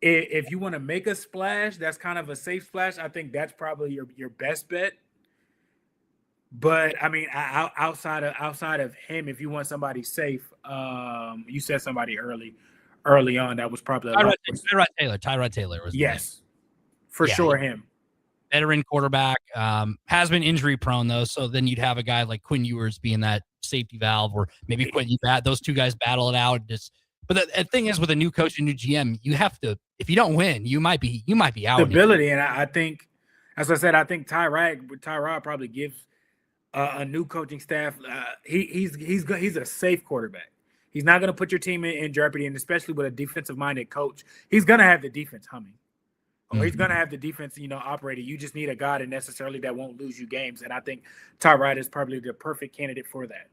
if you want to make a splash, that's kind of a safe splash. I think that's probably your best bet. But I mean, outside of him, if you want somebody safe, you said somebody early on that was probably Tyrod Taylor was for sure him. Veteran quarterback, has been injury prone though. So then you'd have a guy like Quinn Ewers being that safety valve, or maybe those two guys battle it out. But the thing is, with a new coach and new GM, you have to. If you don't win, you might be out. Stability, and I think, as I said, I think Tyrod probably gives a new coaching staff. He's a safe quarterback. He's not going to put your team in jeopardy, and especially with a defensive-minded coach, he's going to have the defense humming. Or he's going to have the defense, operating. You just need a guy that won't lose you games. And I think Tyrod is probably the perfect candidate for that.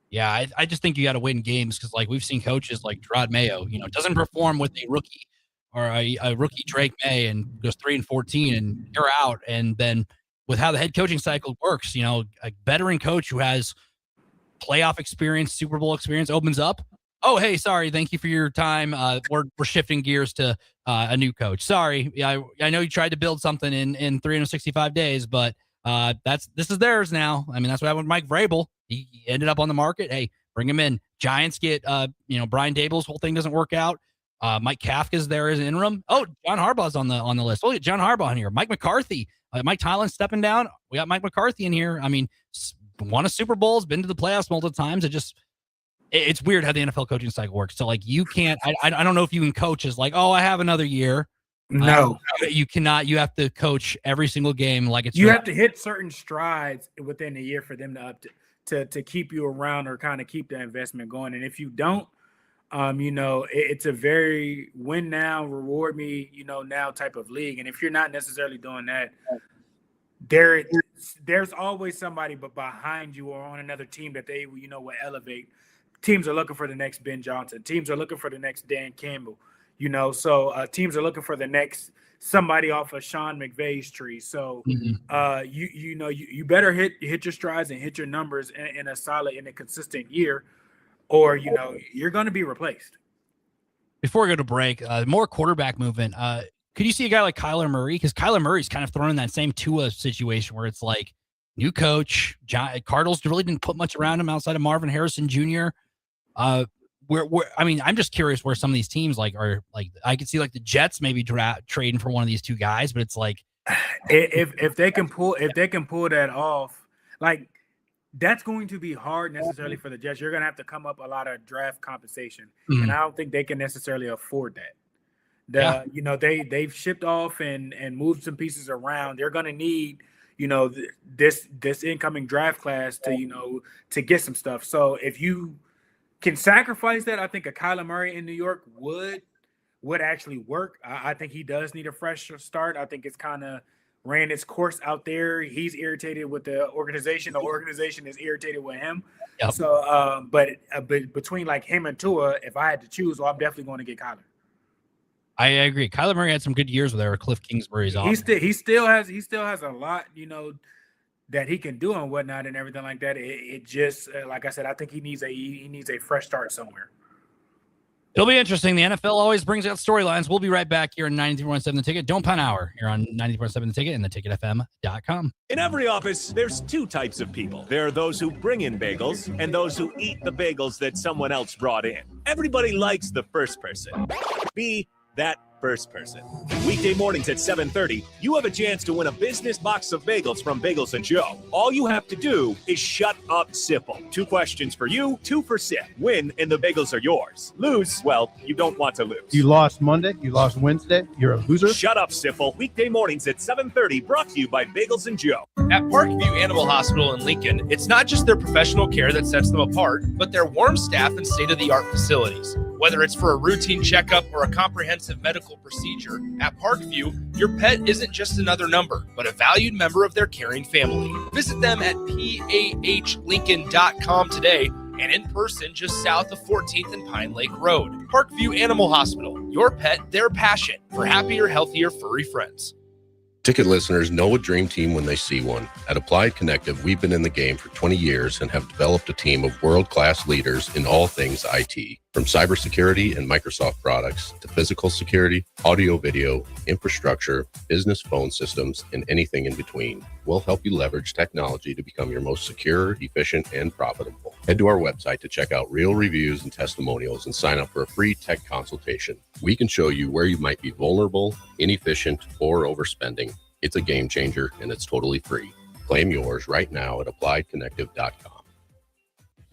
Yeah, I just think you got to win games because, like, we've seen coaches like Gerard Mayo, doesn't perform with a rookie or a rookie Drake May and goes 3-14 and you're out. And then with how the head coaching cycle works, a veteran coach who has playoff experience, Super Bowl experience opens up. Oh, hey, sorry. Thank you for your time. We're shifting gears to a new coach. Sorry. I know you tried to build something in 365 days, but this is theirs now. I mean, that's what happened with Mike Vrabel. He ended up on the market. Hey, bring him in. Giants get, Brian Dable's whole thing doesn't work out. Mike Kafka's there as an interim. Oh, John Harbaugh's on the list. Oh, John Harbaugh in here. Mike McCarthy. Mike Tylen stepping down. We got Mike McCarthy in here. I mean, won a Super Bowl, has been to the playoffs multiple times. It's weird how the NFL coaching cycle works. So, like, you can't – I don't know if you can coach as like, oh, I have another year. No. You cannot. You have to coach every single game like it's – You have to hit certain strides within a year for them to keep you around or kind of keep the investment going. And if you don't, it's a very win now, reward me, now type of league. And if you're not necessarily doing that, there's always somebody but behind you or on another team that they, will elevate. Teams are looking for the next Ben Johnson. Teams are looking for the next Dan Campbell, so teams are looking for the next somebody off of Sean McVay's tree. So, you better hit your strides and hit your numbers in a consistent year, or, you're going to be replaced. Before we go to break, more quarterback movement. Could you see a guy like Kyler Murray? Because Kyler Murray's kind of thrown in that same Tua situation where it's like new coach. Cardinals really didn't put much around him outside of Marvin Harrison Jr. I'm just curious where some of these teams are I could see like the Jets maybe trading for one of these two guys, but it's like if they can pull that off, like that's going to be hard necessarily for the Jets. You're going to have to come up a lot of draft compensation, and I don't think they can necessarily afford that. They've shipped off and moved some pieces around. They're going to need this incoming draft class to get some stuff. So if you can sacrifice that, I think a Kyler Murray in New York would actually work. I think he does need a fresh start. I think it's kind of ran its course out there. He's irritated with the organization. The organization is irritated with him. Yep. So, but between like him and Tua, if I had to choose, I'm definitely going to get Kyler. I agree. Kyler Murray had some good years with Cliff Kingsbury's offense. He still has a lot, that he can do and whatnot and everything like that. It just, like I said, I think he needs a fresh start somewhere. It'll be interesting. The NFL always brings out storylines. We'll be right back here on 93.7 The Ticket. Don't Punt Hour here on 94.7 The Ticket and theticketfm.com. In every office, there's two types of people. There are those who bring in bagels and those who eat the bagels that someone else brought in. Everybody likes the first person. Be that first person. Weekday mornings at 7:30, you have a chance to win a business box of bagels from Bagels & Joe. All you have to do is shut up, Sipple. 2 questions for you, 2 for Sip. Win, and the bagels are yours. Lose, well, you don't want to lose. You lost Monday, you lost Wednesday, you're a loser. Shut up, Sipple. Weekday mornings at 7:30, brought to you by Bagels & Joe. At Parkview Animal Hospital in Lincoln, it's not just their professional care that sets them apart, but their warm staff and state-of-the-art facilities. Whether it's for a routine checkup or a comprehensive medical procedure, at Parkview, your pet isn't just another number, but a valued member of their caring family. Visit them at pahlincoln.com today and in person just south of 14th and Pine Lake Road. Parkview Animal Hospital, your pet, their passion for happier, healthier, furry friends. Ticket listeners know a dream team when they see one. At Applied Connective, we've been in the game for 20 years and have developed a team of world-class leaders in all things IT. From cybersecurity and Microsoft products to physical security, audio-video, infrastructure, business phone systems, and anything in between. We'll help you leverage technology to become your most secure, efficient, and profitable. Head to our website to check out real reviews and testimonials and sign up for a free tech consultation. We can show you where you might be vulnerable, inefficient, or overspending. It's a game changer, and it's totally free. Claim yours right now at appliedconnective.com.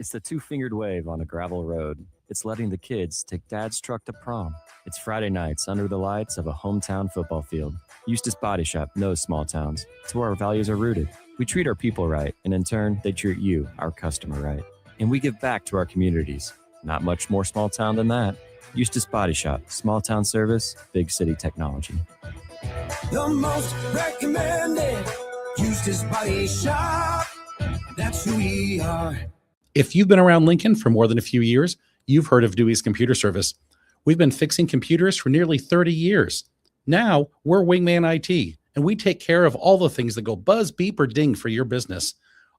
It's the 2-fingered wave on a gravel road. It's letting the kids take dad's truck to prom. It's Friday nights under the lights of a hometown football field. Eustace Body Shop knows small towns. It's where our values are rooted. We treat our people right, and in turn, they treat you, our customer, right. And we give back to our communities. Not much more small town than that. Eustace Body Shop, small town service, big city technology. The most recommended Eustace Body Shop. That's who we are. If you've been around Lincoln for more than a few years, you've heard of Dewey's Computer Service. We've been fixing computers for nearly 30 years. Now, we're Wingman IT, and we take care of all the things that go buzz, beep, or ding for your business.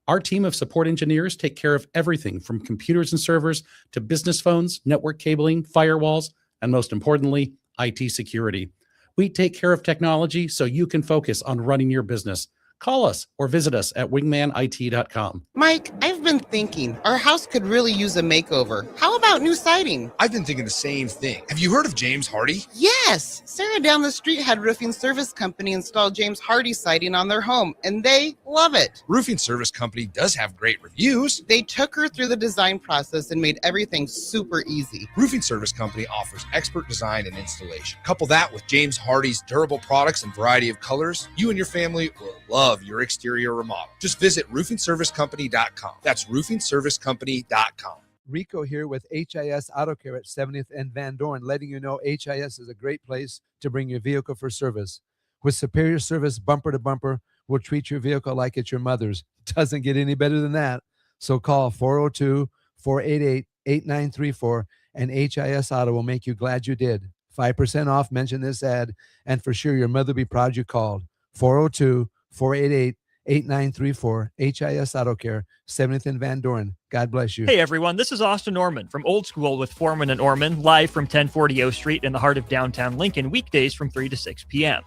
Our team of support engineers take care of everything from computers and servers to business phones, network cabling, firewalls, and most importantly, IT security. We take care of technology so you can focus on running your business. Call us or visit us at wingmanit.com. Mike, I've been thinking our house could really use a makeover. How about new siding? I've been thinking the same thing. Have you heard of James Hardy? Yes! Sarah down the street had Roofing Service Company install James Hardy siding on their home, and they love it. Roofing Service Company does have great reviews. They took her through the design process and made everything super easy. Roofing Service Company offers expert design and installation. Couple that with James Hardy's durable products and variety of colors, you and your family will love your exterior remodel. Just visit roofingservicecompany.com. That's roofingservicecompany.com. Rico here with HIS Auto Care at 70th and Van Dorn, letting you know HIS is a great place to bring your vehicle for service. With superior service bumper to bumper, we'll treat your vehicle like it's your mother's. Doesn't get any better than that. So call 402-488-8934 and HIS Auto will make you glad you did. 5% off, mention this ad, and for sure your mother will be proud you called. 402-488-8934, HIS Auto Care, 70th and Van Dorn. God bless you. Hey everyone, this is Austin Orman from Old School with Foreman and Orman, live from 1040 O Street in the heart of downtown Lincoln, weekdays from 3 to 6 p.m.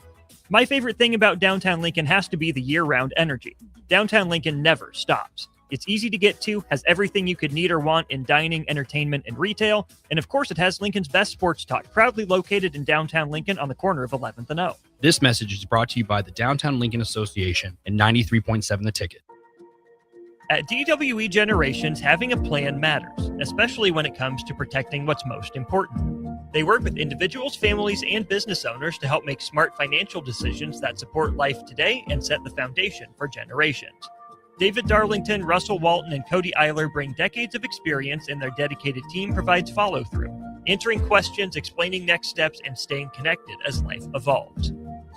My favorite thing about downtown Lincoln has to be the year-round energy. Downtown Lincoln never stops. It's easy to get to, has everything you could need or want in dining, entertainment, and retail, and of course it has Lincoln's best sports talk, proudly located in downtown Lincoln on the corner of 11th and O. This message is brought to you by the Downtown Lincoln Association and 93.7 The Ticket. At DWE Generations, having a plan matters, especially when it comes to protecting what's most important. They work with individuals, families, and business owners to help make smart financial decisions that support life today and set the foundation for generations. David Darlington, Russell Walton, and Cody Eiler bring decades of experience, and their dedicated team provides follow-through, answering questions, explaining next steps, and staying connected as life evolves.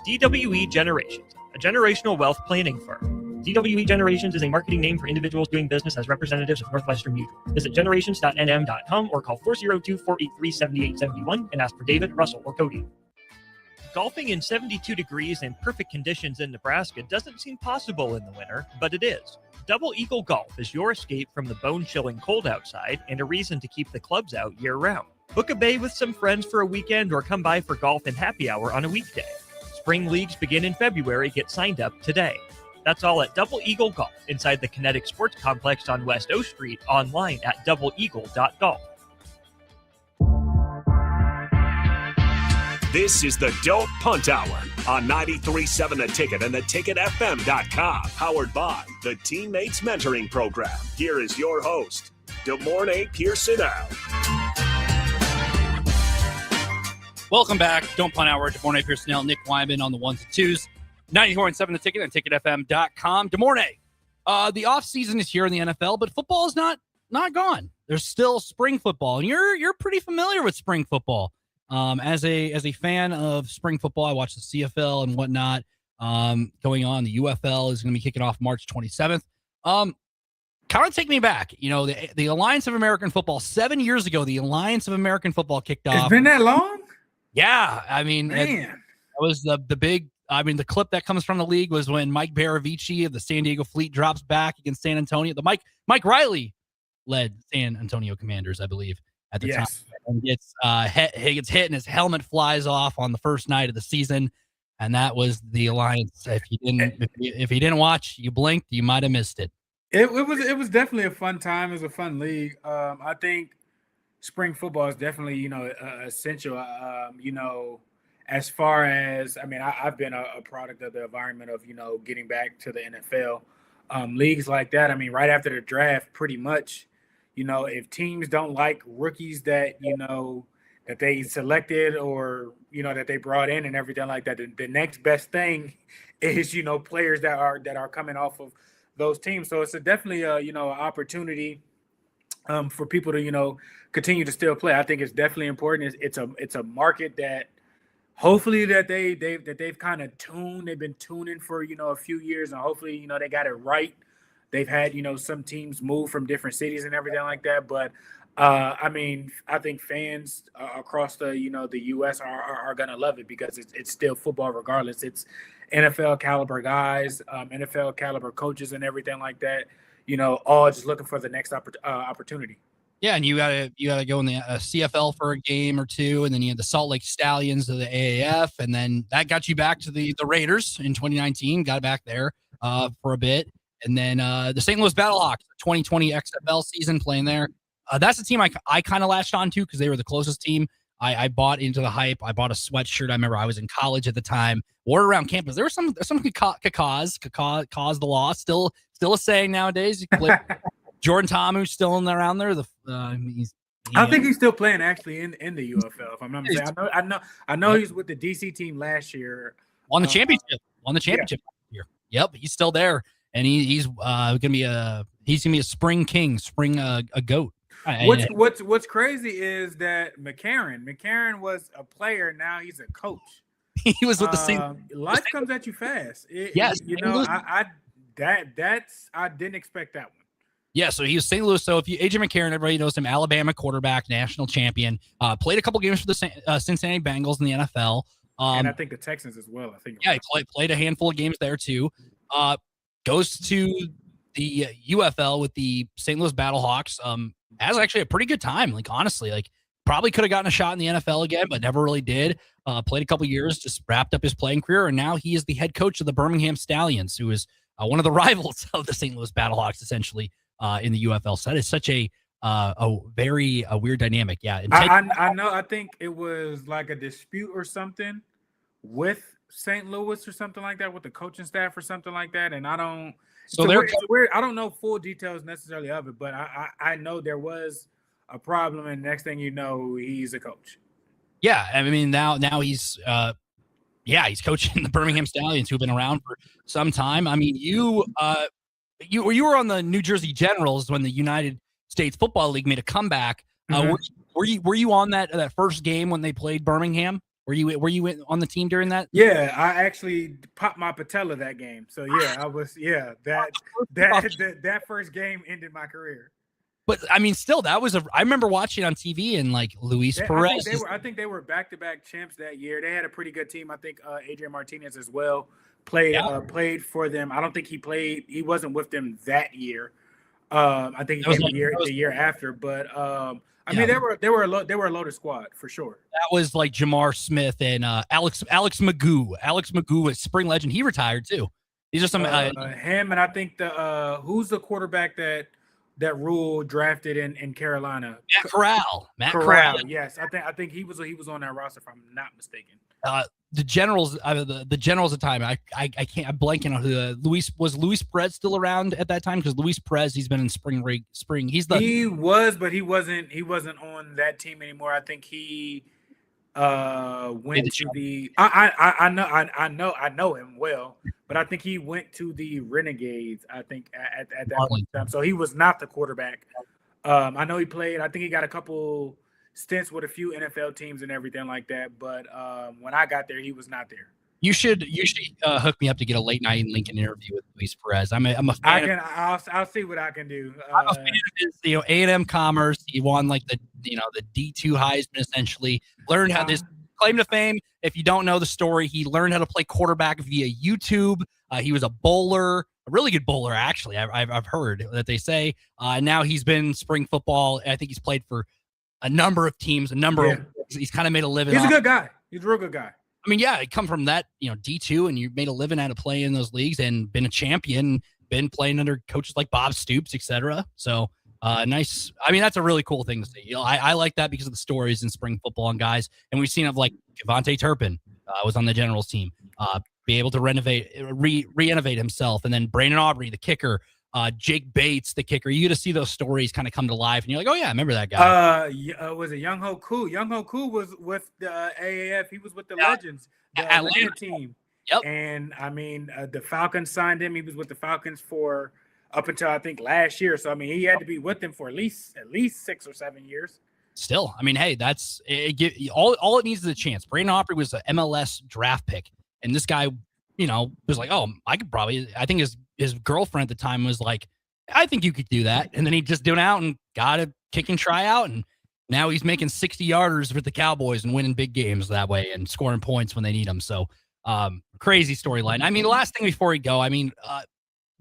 DWE Generations, a generational wealth planning firm. DWE Generations is a marketing name for individuals doing business as representatives of Northwestern Mutual. Visit generations.nm.com or call 402-483-7871 and ask for David, Russell, or Cody. Golfing in 72 degrees and perfect conditions in Nebraska doesn't seem possible in the winter, but it is. Double Eagle Golf is your escape from the bone-chilling cold outside and a reason to keep the clubs out year-round. Book a bay with some friends for a weekend or come by for golf and happy hour on a weekday. Spring leagues begin in February. Get signed up today. That's all at Double Eagle Golf inside the Kinetic Sports Complex on West O Street, online at doubleeagle.golf. This is the Don't Punt Hour on 93.7 The Ticket and theticketfm.com. Powered by the Teammates Mentoring Program. Here is your host, DeMornay Pierson-El. Welcome back. Don't Punt Hour. DeMornay Pierson-El, Nick Wyman on the ones and twos. 94.7 The Ticket and ticketfm.com. DeMornay, the offseason is here in the NFL, but football is not gone. There's still spring football, and you're pretty familiar with spring football. As a fan of spring football, I watch the CFL and whatnot going on. The UFL is going to be kicking off March 27th. Kind of take me back. You know, the Alliance of American Football, 7 years ago, the Alliance of American Football kicked off. It's been that long? Yeah. I mean, Man. that was the big, the clip that comes from the league was when Mike Baravici of the San Diego Fleet drops back against San Antonio. The Mike Riley led San Antonio Commanders, I believe, at the time. And gets hit and his helmet flies off on the first night of the season. And that was the Alliance. If you didn't watch, you blinked, you might have missed it. It was definitely a fun time. It was a fun league. I think spring football is definitely, essential. As far as, I've been a product of the environment of, getting back to the NFL. Leagues like that, right after the draft, pretty much, if teams don't like rookies that, that they selected or, that they brought in and everything like that, the next best thing is, players that are coming off of those teams. So it's definitely an opportunity for people to, continue to still play. I think it's definitely important. It's a market that hopefully that they've kind of tuned. They've been tuning for, a few years, and hopefully, they got it right. They've had, some teams move from different cities and everything like that. But I think fans across the, the U.S. are going to love it because it's still football regardless. It's NFL caliber guys, NFL caliber coaches and everything like that, all just looking for the next opportunity. Yeah, and you gotta go in the CFL for a game or two, and then you had the Salt Lake Stallions of the AAF, and then that got you back to the Raiders in 2019. Got back there for a bit, and then the St. Louis Battlehawks, 2020 XFL season playing there. That's a team I kind of latched on to because they were the closest team. I bought into the hype. I bought a sweatshirt. I remember I was in college at the time. Wore it around campus. There was some cause the law. Still a saying nowadays. You can play. Jordan Ta'amu's still around there. I think he's still playing actually in the UFL. If I'm not mistaken, I know he's with the DC team last year. Won the championship. Last year. Yep, he's still there, and he's gonna be a spring king, a goat. What's crazy is that McCarron was a player. Now he's a coach. He was with the same. Life comes at you fast. Yes, I didn't expect that one. Yeah, so he was St. Louis. So if you AJ McCarron, everybody knows him, Alabama quarterback, national champion. Played a couple games for the Cincinnati Bengals in the NFL. And I think the Texans as well. He played a handful of games there too. Goes to the UFL with the St. Louis Battlehawks. Has actually a pretty good time. Like honestly, probably could have gotten a shot in the NFL again, but never really did. Played a couple years, just wrapped up his playing career, and now he is the head coach of the Birmingham Stallions, who is one of the rivals of the St. Louis Battlehawks, essentially. In the UFL set. It's such a very weird dynamic. Yeah. I know. I think it was like a dispute or something with St. Louis or something like that with the coaching staff or something like that. And I don't, it's weird. I don't know full details necessarily of it, but I know there was a problem. And next thing you know, he's a coach. Yeah. Now he's, he's coaching the Birmingham Stallions, who've been around for some time. You were on the New Jersey Generals when the United States Football League made a comeback. Were you on that first game when they played Birmingham? Were you on the team during that? Yeah, I actually popped my patella that game. So yeah, I was. Yeah, that first game ended my career. But still, that was I remember watching it on TV and Luis Perez. I think they were back-to-back champs that year. They had a pretty good team. I think Adrian Martinez as well played for them. I don't think he played. He wasn't with them that year. I think he came the year after. But they were a loaded squad for sure. That was like Jamar Smith and Alex Magoo. Alex Magoo was spring legend. He retired too. These are some him and I think who's the quarterback that that Rule drafted in Carolina. Matt Corral. Yes, I think he was on that roster if I'm not mistaken. The generals, the generals at the time, I can't. I'm blanking on who. Luis Perez still around at that time? Because Luis Perez, he's been in spring. He was, but he wasn't on that team anymore. I think he went to the. I know him well, but I think he went to the Renegades. I think at that point in time, so he was not the quarterback. I know he played. I think he got a couple stints with a few NFL teams and everything like that. But when I got there, he was not there. You should hook me up to get a late night in Lincoln interview with Luis Perez. I'm a fan. I'll see what I can do. I'm a fan of his, A&M Commerce. He won like the D2 Heisman essentially. Learned how this claim to fame. If you don't know the story, he learned how to play quarterback via YouTube. He was a bowler, a really good bowler actually. I've heard that they say. Now he's been spring football. I think he's played for a number of teams, he's kind of made a living. He's a good guy. He's a real good guy. I mean, yeah, you come from that, D2 and you made a living out of playing in those leagues and been a champion, been playing under coaches like Bob Stoops, etc. So nice. I mean, that's a really cool thing to see. I like that because of the stories in spring football and guys. And we've seen of like Kevontae Turpin was on the Generals team, be able to re-innovate himself. And then Brandon Aubrey, the kicker, Jake Bates, the kicker. You get to see those stories kind of come to life, and you're like, oh yeah, I remember that guy. Was it Young Ho Koo? Young Ho Koo was with the AAF. He was with the Legends, the Atlanta team. Yep. And I mean, the Falcons signed him. He was with the Falcons for up until I think last year. So I mean, he had to be with them for at least 6 or 7 years. Still, I mean, hey, that's it. All it needs is a chance. Brandon Aubrey was an MLS draft pick, and this guy, was like, oh, I could probably. I think his girlfriend at the time was like, I think you could do that. And then he just went out and got a kick and tryout. And now he's making 60-yarders with the Cowboys and winning big games that way and scoring points when they need them. So crazy storyline. I mean, the last thing before we go, I mean,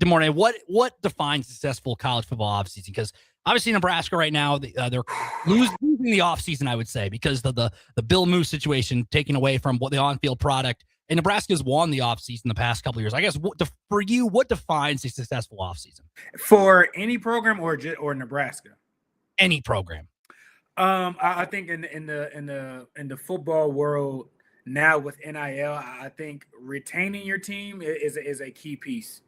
DeMornay, what defines successful college football offseason? Because obviously Nebraska right now, they're losing the offseason, I would say, because of the Bill Moose situation taking away from what the on-field product. And Nebraska's won the offseason the past couple of years. I guess for you, what defines a successful offseason? For any program or Nebraska? Any program. I think in the football world now with NIL, I think retaining your team is a key piece.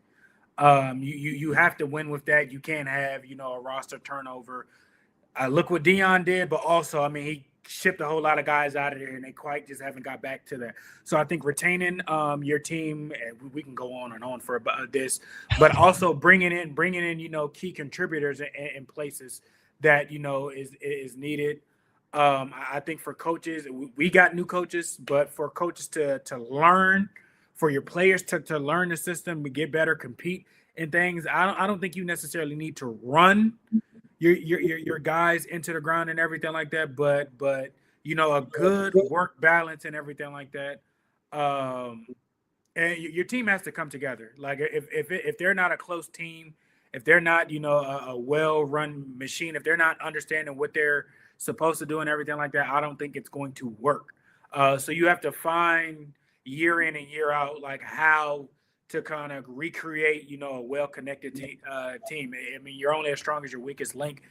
You have to win with that. You can't have a roster turnover. Look what Deion did, but also I mean he shipped a whole lot of guys out of there, and they quite just haven't got back to that. So I think retaining your team, and we can go on and on for this, but also bringing in key contributors in places that is needed. I think for coaches, we got new coaches, but for coaches to learn, for your players to learn the system, to get better, compete in things. I don't think you necessarily need to run your guys into the ground and everything like that, but a good work balance and everything like that. And your team has to come together. Like if they're not a close team, if they're not a well-run machine, if they're not understanding what they're supposed to do and everything like that, I don't think it's going to work. So you have to find year in and year out like how to kind of recreate, a well-connected team. I mean, you're only as strong as your weakest link,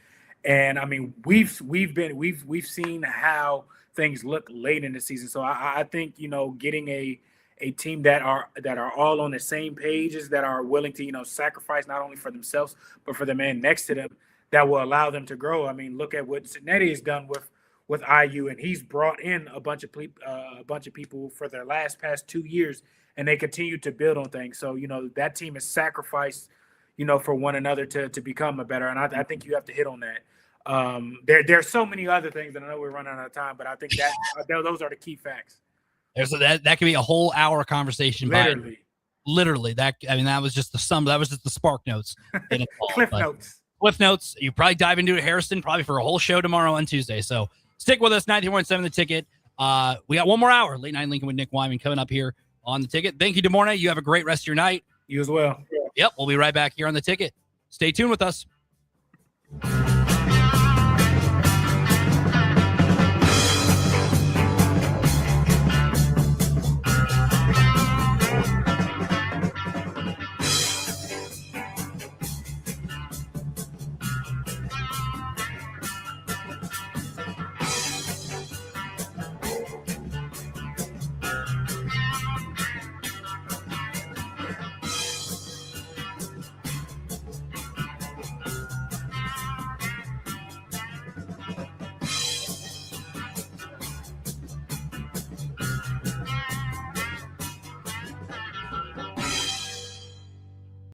and I mean, we've seen how things look late in the season. So I think getting a team that are all on the same pages, that are willing to sacrifice not only for themselves but for the man next to them, that will allow them to grow. I mean, look at what Cincinnati has done with IU, and he's brought in a bunch of people for their past 2 years. And they continue to build on things. So, that team has sacrificed, for one another to become a better. And I think you have to hit on that. There's so many other things, and I know we're running out of time, but I think that those are the key facts. That could be a whole hour conversation. Literally. That was just the spark notes. Cliff notes. Cliff notes. You probably dive into it, Harrison, probably for a whole show tomorrow on Tuesday. So stick with us, 91.7 The Ticket. We got one more hour, Late Night Lincoln with Nick Wyman coming up here on The Ticket. Thank you, DeMornay. You have a great rest of your night. You as well. Yep. We'll be right back here on The Ticket. Stay tuned with us.